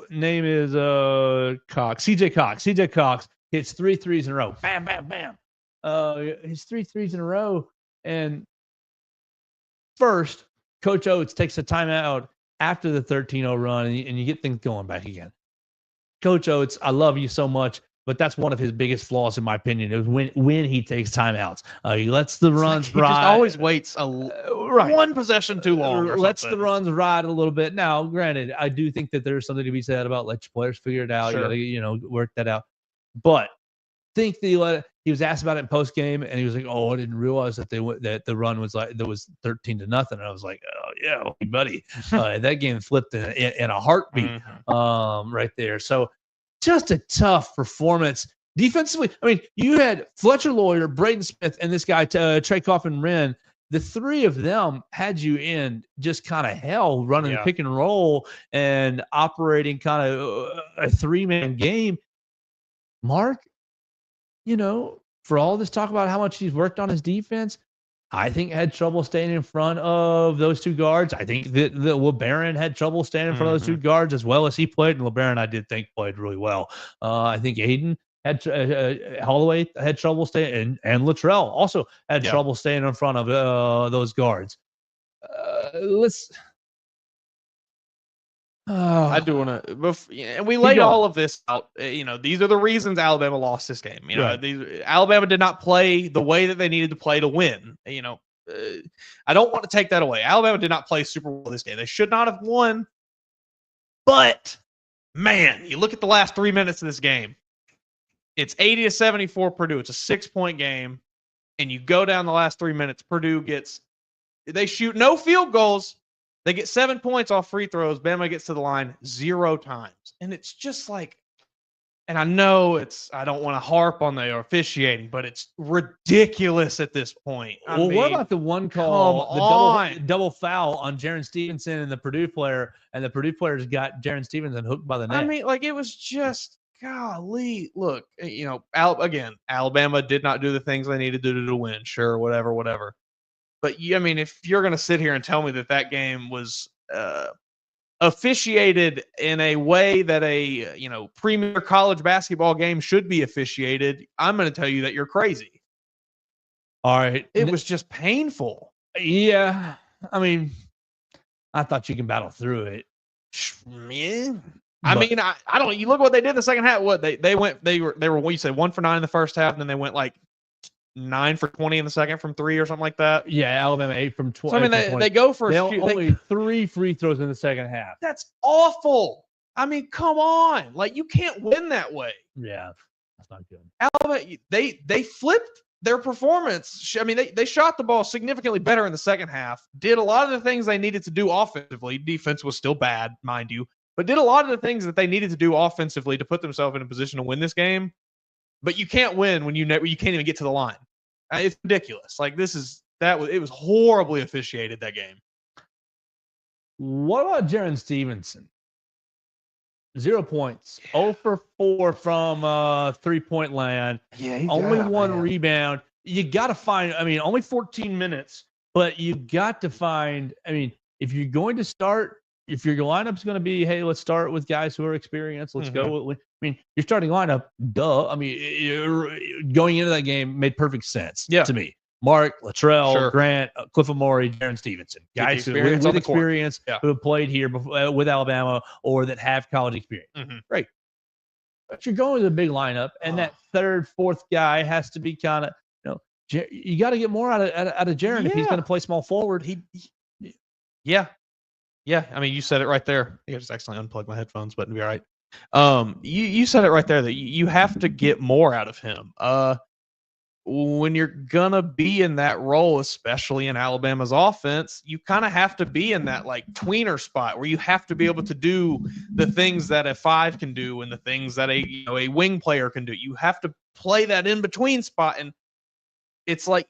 name is Cox, CJ Cox. CJ Cox hits 3 threes in a row. Bam, bam, bam. His 3 threes in a row. And first, Coach Oates takes a timeout after the 13-0 run, and you get things going back again. Coach Oates, I love you so much, but that's one of his biggest flaws, in my opinion, is when he takes timeouts. He lets the runs ride. He just always waits one possession too long. Lets the runs ride a little bit. Now, granted, I do think that there's something to be said about let your players figure it out. Sure. You got to work that out. But think that he was asked about it in post game, and he was like, "Oh, I didn't realize that that the run was like that was 13-0." And I was like, "Oh yeah, okay, buddy." That game flipped in a heartbeat, right there. So just a tough performance defensively. I mean, you had Fletcher Lawyer, Braden Smith, and this guy Trey Coffin-Wren. The 3 of them had you in just kind of hell, running pick and roll and operating kind of a 3-man game. Mark, for all this talk about how much he's worked on his defense, I think had trouble staying in front of those 2 guards. I think that LeBaron had trouble staying in front of those 2 guards as well as he played. And LeBaron, I did think, played really well. I think Aiden had Holloway had trouble staying, and Latrell also had trouble staying in front of those guards. I do want to, and we laid all of this out. These are the reasons Alabama lost this game. Alabama did not play the way that they needed to play to win. I don't want to take that away. Alabama did not play super well this game. They should not have won. But man, you look at the last 3 minutes of this game. It's 80-74 Purdue. It's a 6-point game, and you go down the last 3 minutes. Purdue they shoot no field goals. They get 7 points off free throws. Bama gets to the line 0 times. And it's just like, and I know I don't want to harp on the officiating, but it's ridiculous at this point. What about the one call, the double foul on Jaron Stevenson and the Purdue player, and the Purdue players got Jaron Stevenson hooked by the neck? I mean, like, it was just, golly. Look, Alabama did not do the things they needed to do to win. Sure, whatever. But if you're going to sit here and tell me that game was officiated in a way that a premier college basketball game should be officiated, I'm going to tell you that you're crazy. All right, it was just painful. Yeah, I thought you can battle through it. Yeah. I don't. You look what they did in the second half. What they went. They were. What you said, 1 for 9 in the first half, and then they went like 9 for 20 in the second from 3 or something like that. Yeah, Alabama 8 from 20. So they go for only 3 free throws in the second half. That's awful. Come on, like, you can't win that way. Yeah, that's not good. Alabama, they flipped their performance. They shot the ball significantly better in the second half. Did a lot of the things they needed to do offensively. Defense was still bad, mind you, but did a lot of the things that they needed to do offensively to put themselves in a position to win this game. But you can't win when you can't even get to the line. It's ridiculous. Like, it was horribly officiated, that game. What about Jaron Stevenson? 0 points. 0 for 4 from 3-point land. Yeah, only 1 rebound. You got to find, only 14 minutes, but you got to find, if you're going to start, if your lineup's going to be, hey, let's start with guys who are experienced, let's go with, I mean, your starting lineup, duh. I mean, going into that game made perfect sense to me. Mark, Latrell, Grant, Cliff Amore, Jaron Stevenson, guys with experience who have played here before, with Alabama or that have college experience. Great. But you're going with a big lineup, and that third, fourth guy has to be kind of, you got to get more out of Jaron if he's going to play small forward. Yeah. I mean, you said it right there. I just accidentally unplugged my headphones, but it'll be all right. You said it right there that you have to get more out of him. When you're gonna be in that role, especially in Alabama's offense, you kind of have to be in that like tweener spot where you have to be able to do the things that a 5 can do and the things that a wing player can do. You have to play that in between spot, and it's like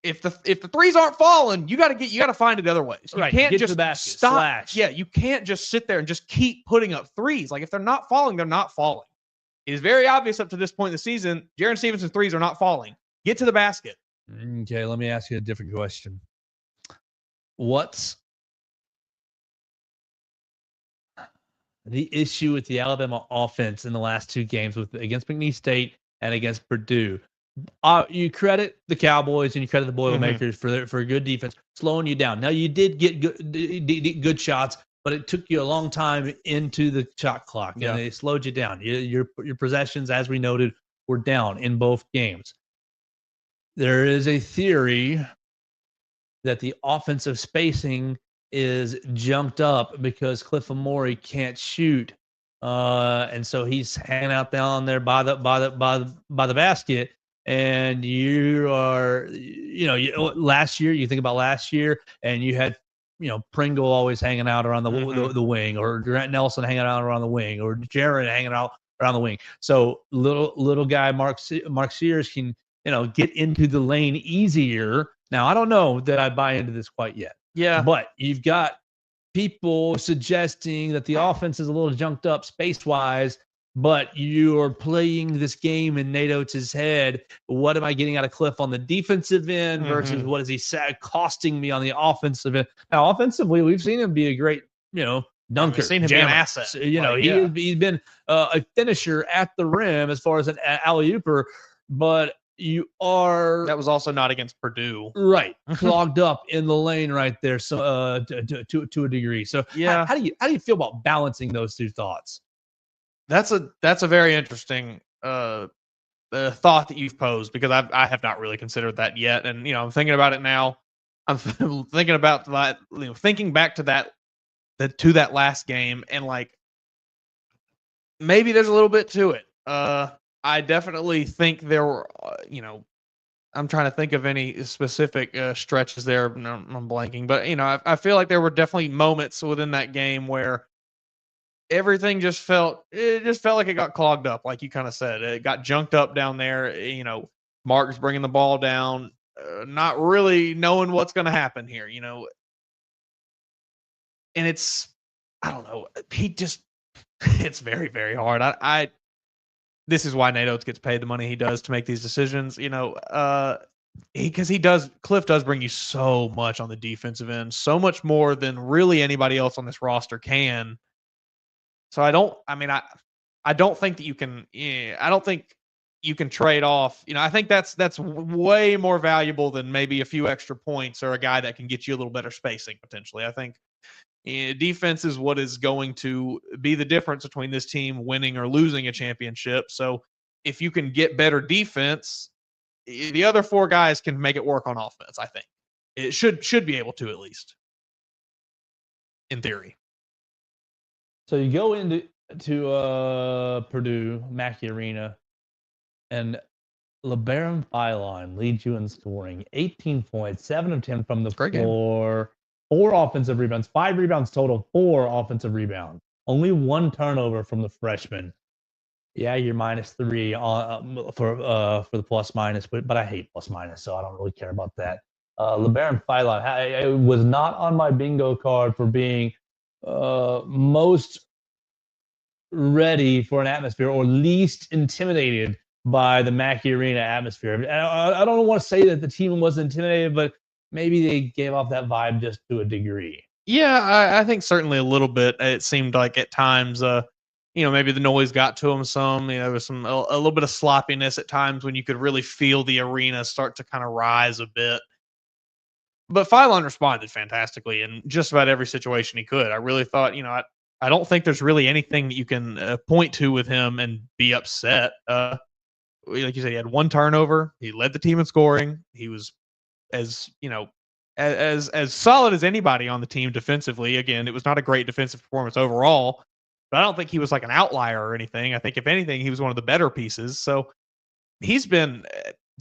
if the threes aren't falling, you got to find it other ways. You can't just stop. Slash. Yeah, you can't just sit there and just keep putting up threes. Like if they're not falling, they're not falling. It is very obvious up to this point in the season, Jaron Stevenson's threes are not falling. Get to the basket. Okay, let me ask you a different question. What's the issue with the Alabama offense in the last 2 games against McNeese State and against Purdue? You credit the Cowboys and you credit the Boilermakers for good defense, slowing you down. Now, you did get good shots, but it took you a long time into the shot clock, and they slowed you down. Your possessions, as we noted, were down in both games. There is a theory that the offensive spacing is jumped up because Cliff Amore can't shoot, and so he's hanging out down there by the basket. And you are, last year, you think about last year, and you had, Pringle always hanging out around the wing, or Grant Nelson hanging out around the wing, or Jaron hanging out around the wing. So little guy Mark Sears can, get into the lane easier. Now, I don't know that I buy into this quite yet. Yeah. But you've got people suggesting that the offense is a little junked up space-wise, but you're playing this game in Nate Oates' head. What am I getting out of Cliff on the defensive end versus what is he costing me on the offensive end? Now, offensively, we've seen him be a great, dunker. We've seen him be an asset. He's been a finisher at the rim as far as an alley-ooper, but you are... That was also not against Purdue. Right. Clogged up in the lane right there, so to a degree. So yeah. How do you feel about balancing those two thoughts? That's a very interesting thought that you've posed, because I have not really considered that yet, and I'm thinking about it now. I'm thinking about that, thinking back to that last game, and like maybe there's a little bit to it. I definitely think there were, I'm trying to think of any specific stretches there. No, I'm blanking, but I feel like there were definitely moments within that game where everything just felt like it got clogged up, like you kind of said. It got junked up down there. Mark's bringing the ball down, not really knowing what's going to happen here. And it's, I don't know. It's very, very hard. This is why Nate Oates gets paid the money he does to make these decisions. Cliff does bring you so much on the defensive end, so much more than really anybody else on this roster can. So I don't think that you can. I don't think you can trade off. I think that's way more valuable than maybe a few extra points or a guy that can get you a little better spacing potentially. I think defense is what is going to be the difference between this team winning or losing a championship. So if you can get better defense, the other 4 guys can make it work on offense. I think it should be able to, at least in theory. So you go into Purdue, Mackey Arena, and LeBaron Philon leads you in scoring. 18 points, 7 of 10 from the floor, 4 offensive rebounds, 5 rebounds total, 4 offensive rebounds. Only 1 turnover from the freshman. Yeah, you're -3 for the plus minus, but I hate plus minus, so I don't really care about that. LeBaron Philon was not on my bingo card for being most ready for an atmosphere, or least intimidated by the Mackey Arena atmosphere. I don't want to say that the team was intimidated, but maybe they gave off that vibe just to a degree. Yeah, I think certainly a little bit. It seemed like at times maybe the noise got to him some. There was a little bit of sloppiness at times when you could really feel the arena start to kind of rise a bit. But Phylon responded fantastically in just about every situation he could. I really thought, I don't think there's really anything that you can point to with him and be upset. Like you said, he had one turnover. He led the team in scoring. He was as as solid as anybody on the team defensively. Again, it was not a great defensive performance overall, but I don't think he was like an outlier or anything. I think if anything, he was one of the better pieces. So he's been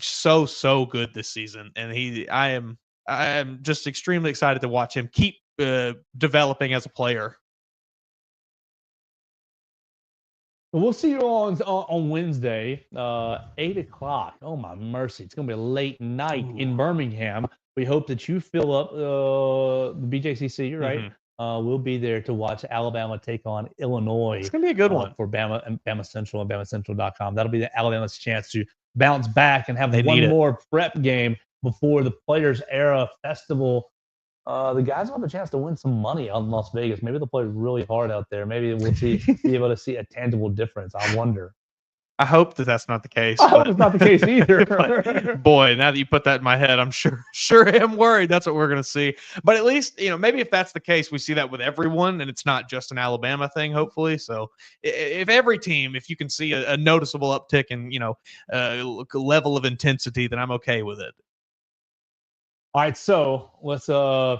so good this season, and I am just extremely excited to watch him keep developing as a player. We'll see you on Wednesday, 8:00. Oh my mercy! It's gonna be a late night in Birmingham. We hope that you fill up the BJCC. Right? We'll be there to watch Alabama take on Illinois. It's gonna be a good one for Bama and BamaCentral and BamaCentral.com. That'll be Alabama's chance to bounce back and have one more prep game before the Players Era Festival. The guys will have a chance to win some money out in Las Vegas. Maybe they'll play really hard out there. Maybe we'll be able to see a tangible difference. I wonder. I hope that that's not the case. I hope it's not the case either. Boy, now that you put that in my head, I'm sure am worried that's what we're going to see. But at least, maybe if that's the case, we see that with everyone, and it's not just an Alabama thing, hopefully. So if every team, if you can see a noticeable uptick in, level of intensity, then I'm okay with it. All right, so let's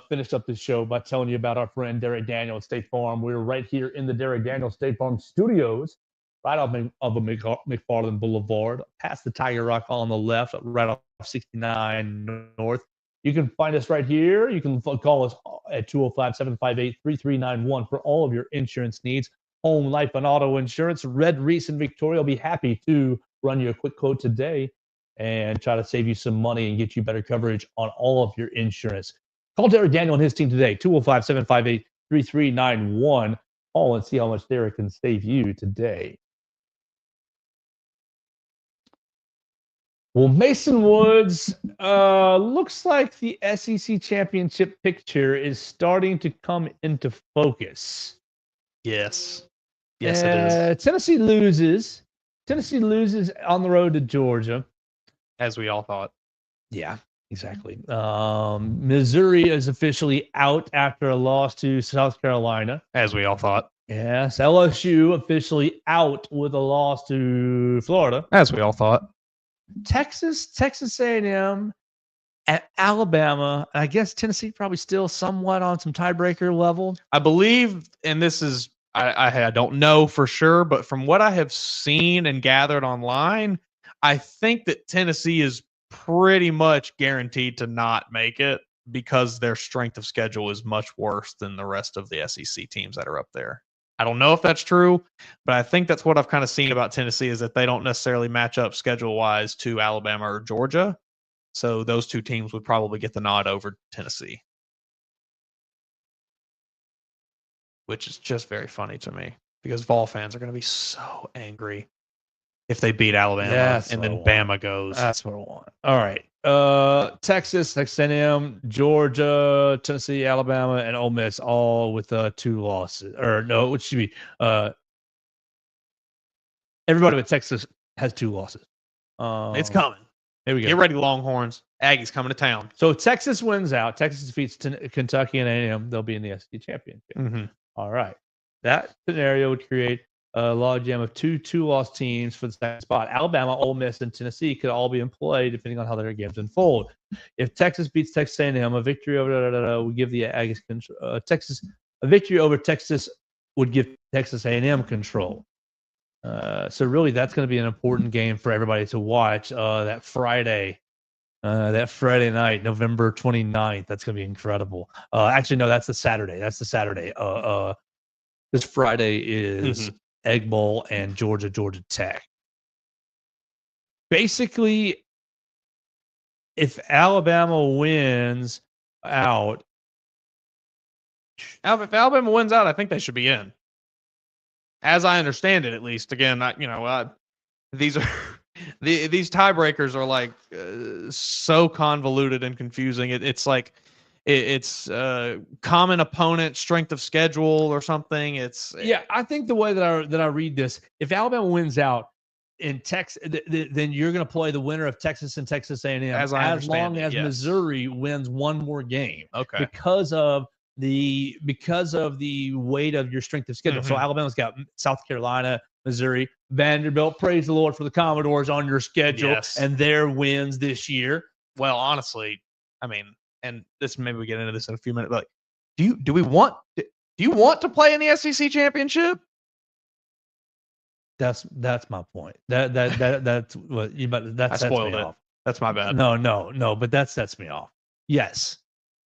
finish up this show by telling you about our friend Derek Daniel at State Farm. We're right here in the Derek Daniel State Farm studios, right off of McFarland Boulevard, past the Tiger Rock on the left, right off 69 North. You can find us right here. You can call us at 205-758-3391 for all of your insurance needs. Home, life, and auto insurance. Red Reese in Victoria will be happy to run you a quick quote today and try to save you some money and get you better coverage on all of your insurance. Call Derek Daniel and his team today, 205-758-3391. Call and see how much Derek can save you today. Well, Mason Woods, looks like the SEC championship picture is starting to come into focus. Yes. Yes, it is. Tennessee loses. Tennessee loses on the road to Georgia. As we all thought. Yeah, exactly. Missouri is officially out after a loss to South Carolina. As we all thought. Yes, LSU officially out with a loss to Florida. As we all thought. Texas A&M, at Alabama. I guess Tennessee probably still somewhat on some tiebreaker level. I believe, and this is, I don't know for sure, but from what I have seen and gathered online, I think that Tennessee is pretty much guaranteed to not make it because their strength of schedule is much worse than the rest of the SEC teams that are up there. I don't know if that's true, but I think that's what I've kind of seen about Tennessee is that they don't necessarily match up schedule-wise to Alabama or Georgia. So those two teams would probably get the nod over Tennessee, which is just very funny to me because Vol fans are going to be so angry if they beat Alabama and then Bama goes. That's what I want. All right. Texas, A&M, Georgia, Tennessee, Alabama, and Ole Miss all with 2 losses. Or no, it should be everybody but Texas has 2 losses. It's coming. Here we go. Get ready, Longhorns. Aggies coming to town. So Texas wins out. Texas defeats Kentucky and A&M. They'll be in the SEC championship. Mm-hmm. All right. That scenario would create a logjam of two-loss teams for the second spot. Alabama, Ole Miss, and Tennessee could all be in play depending on how their games unfold. If Texas beats Texas A&M, a victory over would give the Aggies Texas a victory over Texas would give Texas A&M control. So really, that's going to be an important game for everybody to watch that Friday night, November 29th. That's going to be incredible. Actually, no, that's the Saturday. This Friday is Egg Bowl and Georgia Tech. Basically, if Alabama wins out, if Alabama wins out, I think they should be in. As I understand it, at least. Again, these are these tiebreakers are like so convoluted and confusing. It's like it's common opponent, strength of schedule, or something. It's Yeah, I think the way that I read this, if Alabama wins out in Texas, then you're going to play the winner of Texas and Texas A&M As I understand long it, as yes. Missouri wins one more game. Okay. Because of the weight of your strength of schedule. So Mhm. Alabama's got South Carolina, Missouri, Vanderbilt. Praise the Lord for the Commodores on your schedule Yes. and their wins this year. Well, honestly, I mean, and this maybe we get into this in a few minutes. But like, do you want to play in the SEC championship? That's my point. That's what you. But that I sets spoiled me it. off. That's my bad. No, but that sets me off. Yes.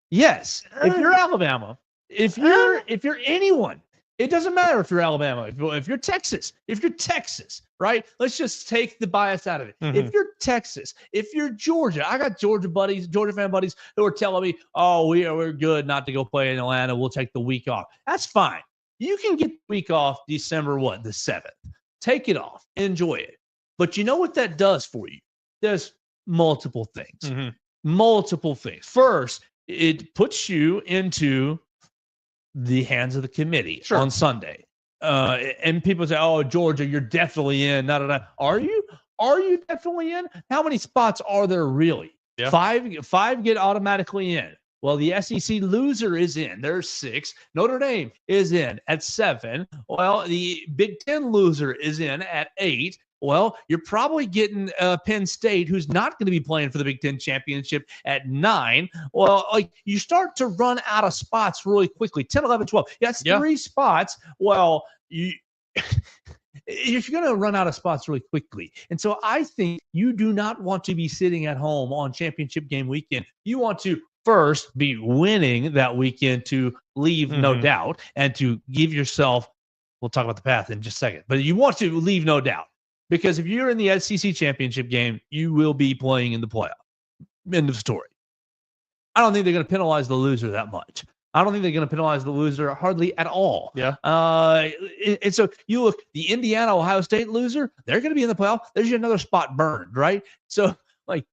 If you're Alabama, if you're anyone, it doesn't matter if you're Alabama, if you're Texas, right? Let's just take the bias out of it. If you're Texas, if you're Georgia, I got Georgia fan buddies who are telling me, oh, we're good not to go play in Atlanta. We'll take the week off. That's fine. You can get the week off December the 7th. Take it off. Enjoy it. But you know what that does for you? There's multiple things. Multiple things. First, it puts you into the hands of the committee on Sunday. And people say, oh, Georgia, you're definitely in. Are you? Are you definitely in? How many spots are there really? Yeah. Five get automatically in. Well, the SEC loser is in. There's 6. Notre Dame is in at 7. Well, the Big Ten loser is in at 8. Well, you're probably getting Penn State, who's not going to be playing for the Big Ten championship, at 9. Well, like you start to run out of spots really quickly. 10, 11, 12. That's 3 spots. Well, you're going to run out of spots really quickly. And so I think you do not want to be sitting at home on championship game weekend. You want to first be winning that weekend to leave no doubt and to give yourself, we'll talk about the path in just a second, but you want to leave no doubt. Because if you're in the SEC championship game, you will be playing in the playoff. End of story. I don't think they're going to penalize the loser that much. I don't think they're going to penalize the loser hardly at all. Yeah. And so you look, the Indiana Ohio State loser, they're going to be in the playoff. There's another spot burned, right? So, like,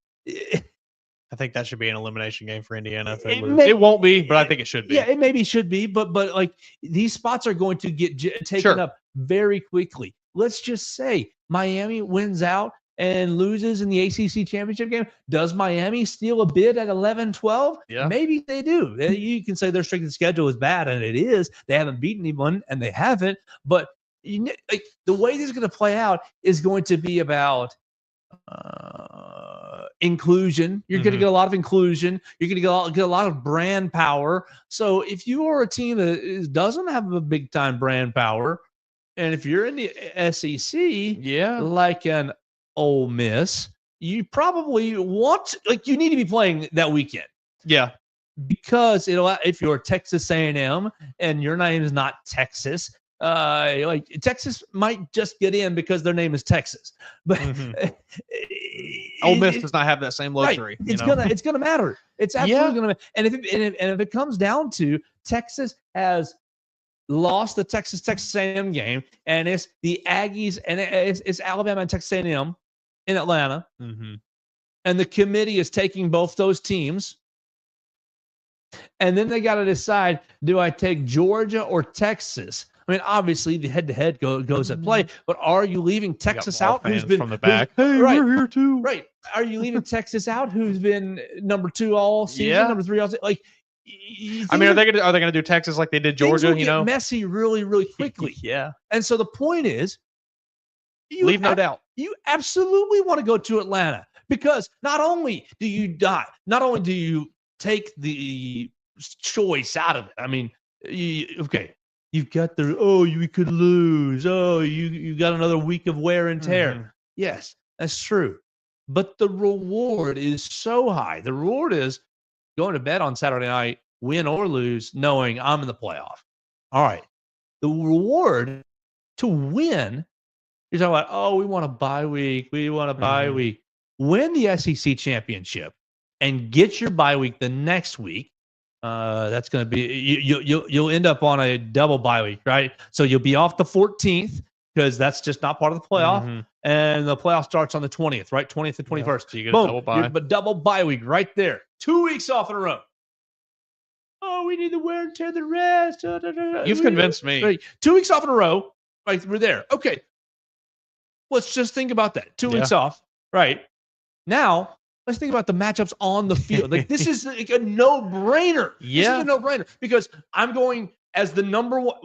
I think that should be an elimination game for Indiana. If they lose. It won't be, but I think it should be. Yeah, it maybe should be, but like these spots are going to get taken up very quickly. Let's just say Miami wins out and loses in the ACC championship game. Does Miami steal a bid at 11-12? Yeah. Maybe they do. You can say their strength of schedule is bad, and it is. They haven't beaten anyone, and they haven't. But like, the way this is going to play out is going to be about inclusion. You're going to get a lot of inclusion. You're going to get a lot of brand power. So if you are a team that doesn't have a big time brand power, and if you're in the SEC, like an Ole Miss, you probably want, like, you need to be playing that weekend. Yeah. Because if you're Texas A&M and your name is not Texas, like Texas might just get in because their name is Texas, but Ole Miss does not have that same luxury. Right. It's gonna matter. It's absolutely gonna. And if it comes down to Texas has lost the Texas A&M game, and it's the Aggies and it's Alabama and Texas A&M in Atlanta, and the committee is taking both those teams. And then they got to decide, do I take Georgia or Texas? I mean, obviously, the head-to-head goes at play, but are you leaving Texas out? Who's been from the back? Hey, right, we're here too. Right. Are you leaving Texas out? Who's been number 2 all season, number 3 all season? Like, I mean, are they gonna do Texas like they did Georgia? Things will get messy really, really quickly. Yeah. And so the point is, leave no doubt. You absolutely want to go to Atlanta, because not only do you take the choice out of it. I mean, you've got you could lose. Oh, you got another week of wear and tear. Yes, that's true. But the reward is so high. The reward is going to bed on Saturday night, win or lose, knowing I'm in the playoff. All right. The reward to win, you're talking about, we want a bye week. We want a bye week. Win the SEC championship and get your bye week the next week. That's going to be you'll end up on a double bye week, right? So you'll be off the 14th because that's just not part of the playoff, and the playoff starts on the 20th, right? 20th and 21st. So you get Boom, a double bye. But double bye week right there. 2 weeks off in a row. Oh, we need the wear and tear, the rest. You've convinced me. Right. 2 weeks off in a row. Right, we're there. Okay. Let's just think about that. 2 weeks off. Right. Now, let's think about the matchups on the field. Like, this is like a no-brainer. This is a no-brainer because I'm going as the number one.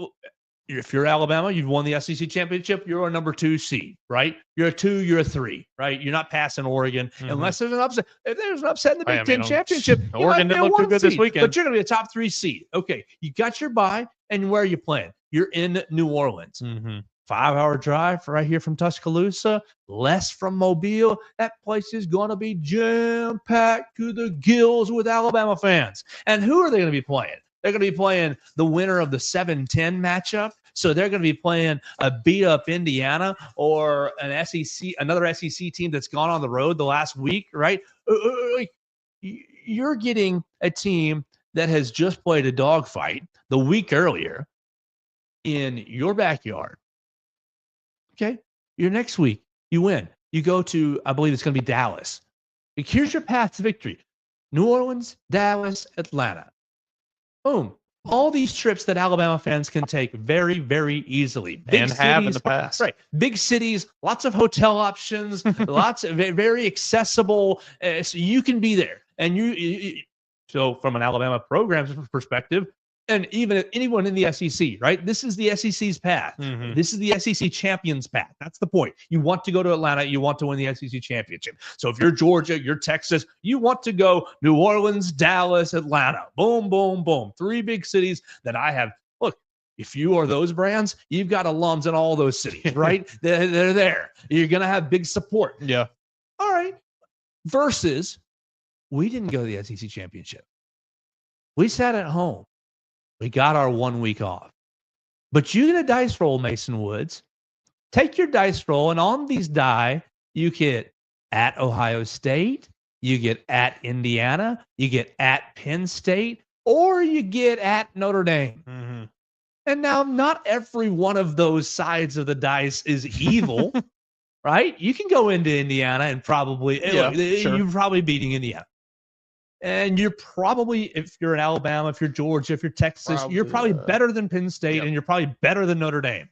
If you're Alabama, you've won the SEC championship, you're a number 2 seed, right? You're a 2, you're a 3, right? You're not passing Oregon unless there's an upset. If there's an upset in the Big Ten championship, Oregon didn't look too good this weekend. But you're going to be a top 3 seed. Okay, you got your bye, and where are you playing? You're in New Orleans. 5-hour drive right here from Tuscaloosa, less from Mobile. That place is going to be jam-packed to the gills with Alabama fans. And who are they going to be playing? They're going to be playing the winner of the 7-10 matchup. So they're going to be playing a beat-up Indiana or another SEC team that's gone on the road the last week, right? You're getting a team that has just played a dogfight the week earlier in your backyard. Okay, your next week, you win. You go to, I believe it's going to be Dallas. Here's your path to victory. New Orleans, Dallas, Atlanta. Boom. All these trips that Alabama fans can take very, very easily. Big and cities, have in the past. Right. Big cities, lots of hotel options, lots of very accessible. So you can be there. And so from an Alabama program's perspective, and even anyone in the SEC, right? This is the SEC's path. This is the SEC champion's path. That's the point. You want to go to Atlanta. You want to win the SEC championship. So if you're Georgia, you're Texas, you want to go New Orleans, Dallas, Atlanta. Boom, boom, boom. 3 big cities that I have. Look, if you are those brands, you've got alums in all those cities, right? They're there. You're going to have big support. Yeah. All right. Versus, we didn't go to the SEC championship. We sat at home. We got our 1 week off. But you get a dice roll, Mason Woods. Take your dice roll, and on these die, you get at Ohio State, you get at Indiana, you get at Penn State, or you get at Notre Dame. And now, not every one of those sides of the dice is evil, right? You can go into Indiana and probably, you're probably beating Indiana. And you're probably, if you're in Alabama, if you're Georgia, if you're Texas, you're probably better than Penn State, and you're probably better than Notre Dame.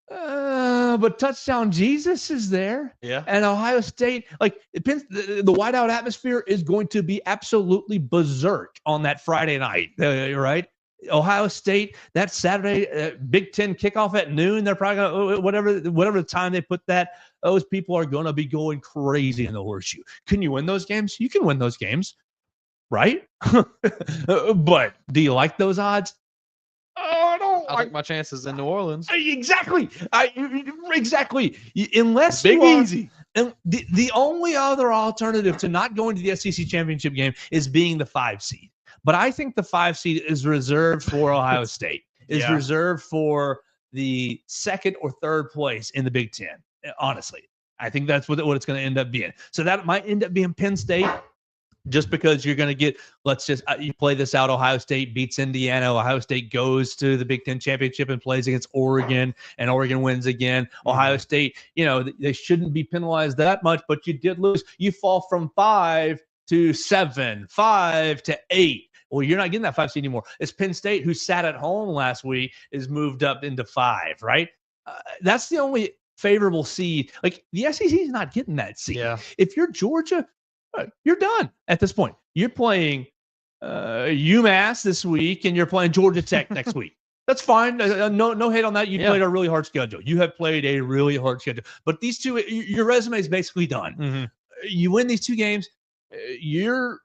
But touchdown Jesus is there. Yeah. And Ohio State, like the whiteout atmosphere is going to be absolutely berserk on that Friday night, right? Ohio State, that Saturday Big Ten kickoff at noon. They're probably gonna whatever the time they put that. Those people are going to be going crazy in the horseshoe. Can you win those games? You can win those games, right? But do you like those odds? Oh, I like my chances in New Orleans. Exactly. Exactly. Unless Big Easy. And the only other alternative to not going to the SEC championship game is being the 5 seed. But I think the 5 seed is reserved for Ohio State. Is reserved for the 2nd or 3rd place in the Big Ten. Honestly, I think that's what it's going to end up being. So that might end up being Penn State, just because you're going to get. Let's just you play this out. Ohio State beats Indiana. Ohio State goes to the Big Ten championship and plays against Oregon, and Oregon wins again. Ohio State, they shouldn't be penalized that much, but you did lose. You fall from 5 to 7, 5 to 8. Well, you're not getting that 5 seed anymore. It's Penn State, who sat at home last week, is moved up into 5, right? That's the only favorable seed. Like, the SEC is not getting that seed. Yeah. If you're Georgia, you're done at this point. You're playing UMass this week, and you're playing Georgia Tech next week. That's fine. No hate on that. You played a really hard schedule. You have played a really hard schedule. But these two, your resume is basically done. You win these 2 games, you're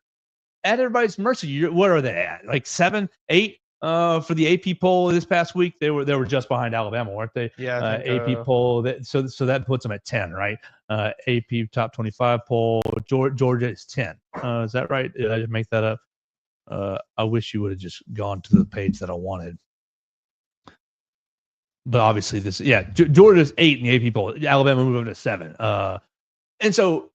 at everybody's mercy. What are they at? Like 7, 8? For the AP poll this past week, they were just behind Alabama, weren't they? Yeah. AP poll. So that puts them at 10, right? AP top 25 poll. Georgia is 10. Is that right? Did I just make that up? I wish you would have just gone to the page that I wanted. But obviously Georgia's 8 in the AP poll. Alabama moved up to 7. And so,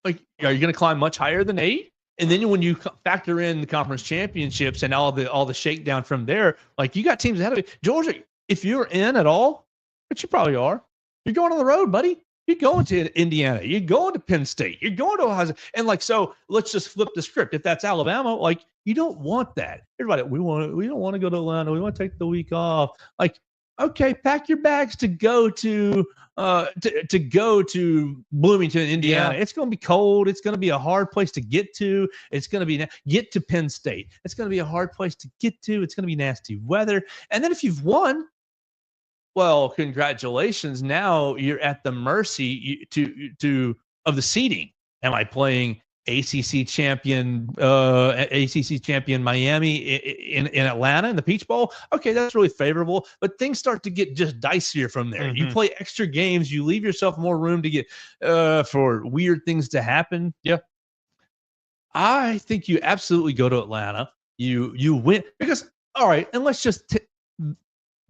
like, are you going to climb much higher than 8? And then when you factor in the conference championships and all the shakedown from there, like, you got teams ahead of you. Georgia, if you're in at all, which you probably are, you're going on the road, buddy. You're going to Indiana. You're going to Penn State. You're going to Ohio State. And like, so let's just flip the script. If that's Alabama, like, you don't want that. Everybody, we don't want to go to Atlanta. We want to take the week off. Like, okay, pack your bags to go to Bloomington, Indiana. Yeah. It's going to be cold. It's going to be a hard place to get to. It's going to be get to Penn State. It's going to be a hard place to get to. It's going to be nasty weather. And then if you've won, well, congratulations. Now you're at the mercy of the seeding. Am I playing ACC champion Miami in Atlanta in the Peach Bowl? Okay, that's really favorable. But things start to get just dicier from there. You play extra games. You leave yourself more room to get for weird things to happen. Yeah, I think you absolutely go to Atlanta. You win because all right, and let's just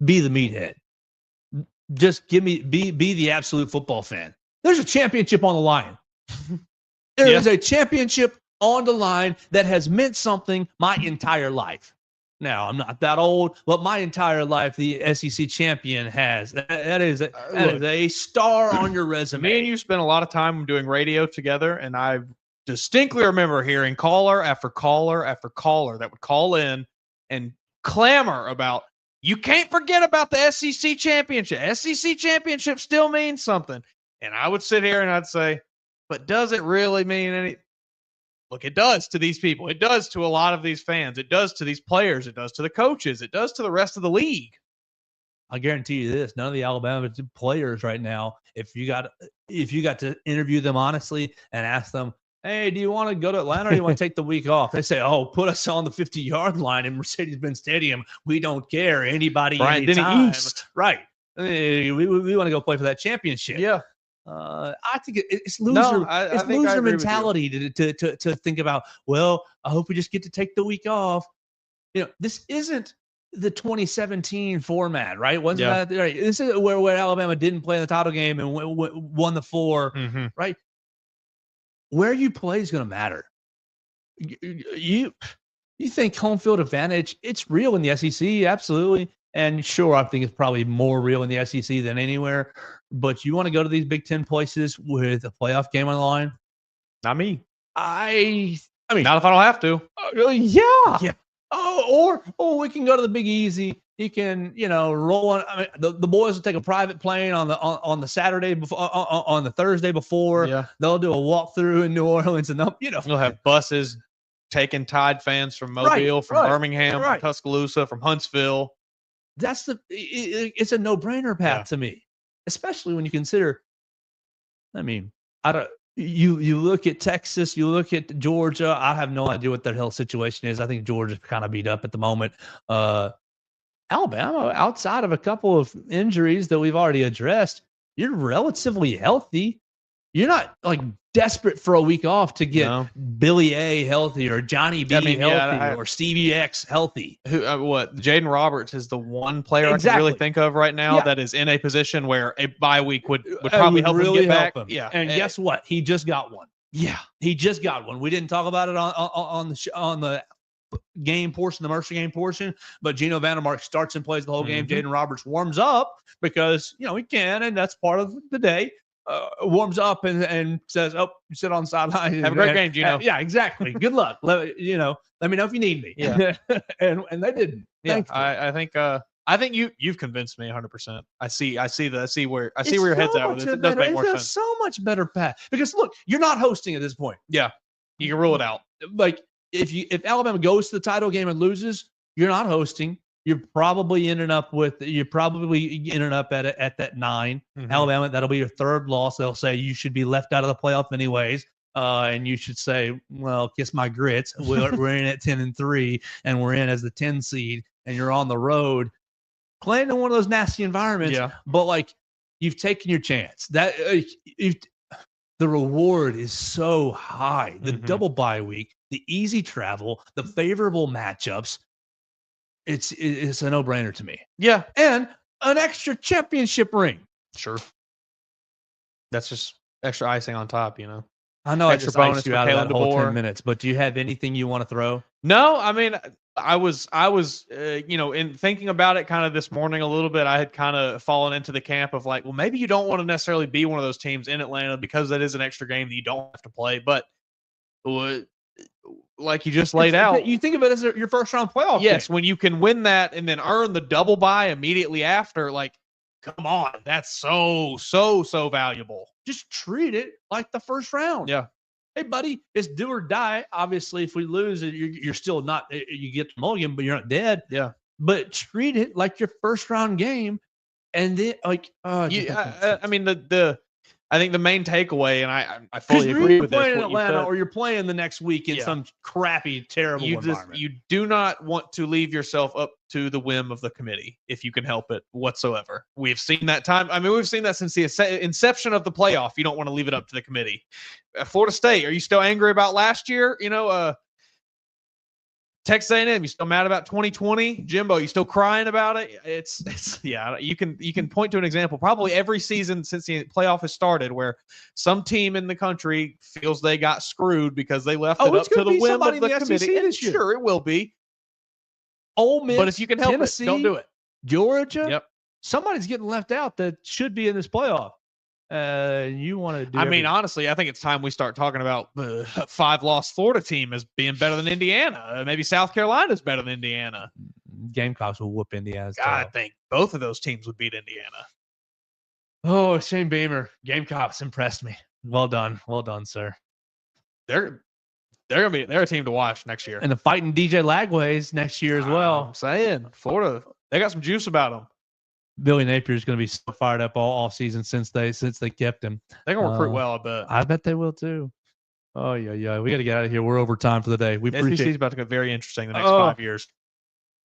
be the meathead. Just give me be the absolute football fan. There's a championship on the line. There is a championship on the line that has meant something my entire life. Now, I'm not that old, but my entire life, the SEC champion has. That is a star on your resume. Me and you spent a lot of time doing radio together, and I distinctly remember hearing caller after caller after caller that would call in and clamor about, you can't forget about the SEC championship. SEC championship still means something. And I would sit here and I'd say, but does it really mean any? Look, it does to these people. It does to a lot of these fans. It does to these players. It does to the coaches. It does to the rest of the league. I guarantee you this: none of the Alabama players right now, if you got to interview them honestly and ask them, hey, do you want to go to Atlanta or do you want to take the week off? They say, oh, put us on the 50-yard line in Mercedes-Benz Stadium. We don't care. Anybody, anytime. East. Right. We want to go play for that championship. Yeah. I think it's loser. It's loser mentality to think about. Well, I hope we just get to take the week off. You know, this isn't the 2017 format, right? Wasn't that right? This is where Alabama didn't play in the title game and won the 4, right? Where you play is going to matter. You think home field advantage? It's real in the SEC, absolutely. And sure, I think it's probably more real in the SEC than anywhere. But you want to go to these Big Ten places with a playoff game on the line? Not me. I mean, not if I don't have to. Yeah. Oh, or we can go to the Big Easy. You can, roll on. I mean, the boys will take a private plane on the Saturday before, on the Thursday before. Yeah. They'll do a walkthrough in New Orleans, and they'll have buses taking Tide fans from Mobile, from Birmingham, from Tuscaloosa, from Huntsville. It's a no-brainer path to me, especially when you consider. I mean, you look at Texas, you look at Georgia. I have no idea what their health situation is. I think Georgia's kind of beat up at the moment. Alabama, outside of a couple of injuries that we've already addressed, you're relatively healthy. You're not like desperate for a week off to get Billy A healthy or Johnny B healthy or Stevie X healthy. Jaden Roberts is the one player I can really think of right now that is in a position where a bye week would probably help him get back. Yeah, and guess what? He just got one. Yeah, he just got one. We didn't talk about it on the game portion, the Mercer game portion, but Geno Vandermark starts and plays the whole game. Jaden Roberts warms up because he can, and that's part of the day. Warms up and says, "Oh, you sit on the sideline. Have a great game, Geno." Yeah, exactly. Good luck. Let me know if you need me. Yeah, and they didn't. Yeah, I think you've convinced me 100%. I see where your head's at with it. It does make more sense. So much better path because look, you're not hosting at this point. Yeah, you can rule it out. Like if Alabama goes to the title game and loses, you're not hosting. You're probably ending up at that 9. Alabama, that'll be your third loss. They'll say you should be left out of the playoff anyways. And you should say, well, kiss my grits. We're in at 10-3 and we're in as the 10 seed and you're on the road playing in one of those nasty environments. Yeah. But like you've taken your chance. That the reward is so high. The double bye week, the easy travel, the favorable matchups. It's a no-brainer to me. Yeah. And an extra championship ring. Sure. That's just extra icing on top, I know I extra just bonus iced you for out of Kalen that whole DeBoer. 10 minutes, but do you have anything you want to throw? No, I mean, I was, in thinking about it kind of this morning a little bit, I had kind of fallen into the camp of like, well, maybe you don't want to necessarily be one of those teams in Atlanta because that is an extra game that you don't have to play. But like you just laid out, You think of it as your first round playoff yes, game. when you can win that and then earn the double bye immediately after, like, come on, that's so valuable. Just treat it like the first round. Yeah. Hey, buddy, it's do or die. Obviously, if we lose, you're still not, you get the mulligan, but you're not dead. Yeah. But treat it like your first round game. And then, like, I mean, I think the main takeaway, and I fully agree you're with this, playing in what you Atlanta said. or you're playing the next week in some crappy, terrible environment. You do not want to leave yourself up to the whim of the committee if you can help it whatsoever. We've seen that time. I mean, we've seen that since the inception of the playoff. You don't want to leave it up to the committee. Florida State, are you still angry about last year? Texas A&M, you still mad about 2020? Jimbo, you still crying about it? It's yeah. You can point to an example probably every season since the playoff has started where some team in the country feels they got screwed because they left it up to the whim of the committee. And sure, it will be. Ole Miss, but if you can help Tennessee, it, don't do it. Georgia, Yep. Somebody's getting left out that should be in this playoff. You want to do? I mean, honestly, I think it's time we start talking about the 5-loss Florida team as being better than Indiana. Maybe South Carolina's better than Indiana. Gamecocks will whoop Indiana's tail. I think both of those teams would beat Indiana. Oh, Shane Beamer, Gamecocks impressed me. Well done, sir. They're a team to watch next year. And the fighting DJ Lagways next year as well. I'm saying Florida, they got some juice about them. Billy Napier is going to be so fired up all off season since they kept him. They're going to recruit well, I bet. I bet they will too. Oh yeah. We got to get out of here. We're over time for the day. We appreciate. SEC's about to get very interesting the next 5 years.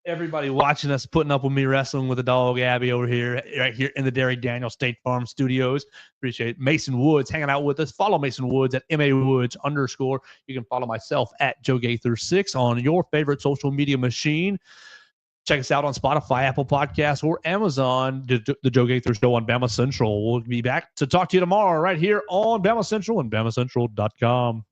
Everybody watching us, putting up with me wrestling with the dog Abby over here, right here in the Derry Daniel State Farm Studios. Appreciate it. Mason Woods hanging out with us. Follow Mason Woods at MAWoods_. You can follow myself at Joe Gaither 6 on your favorite social media machine. Check us out on Spotify, Apple Podcasts, or Amazon, the Joe Gaither Show on Bama Central. We'll be back to talk to you tomorrow right here on Bama Central and BamaCentral.com.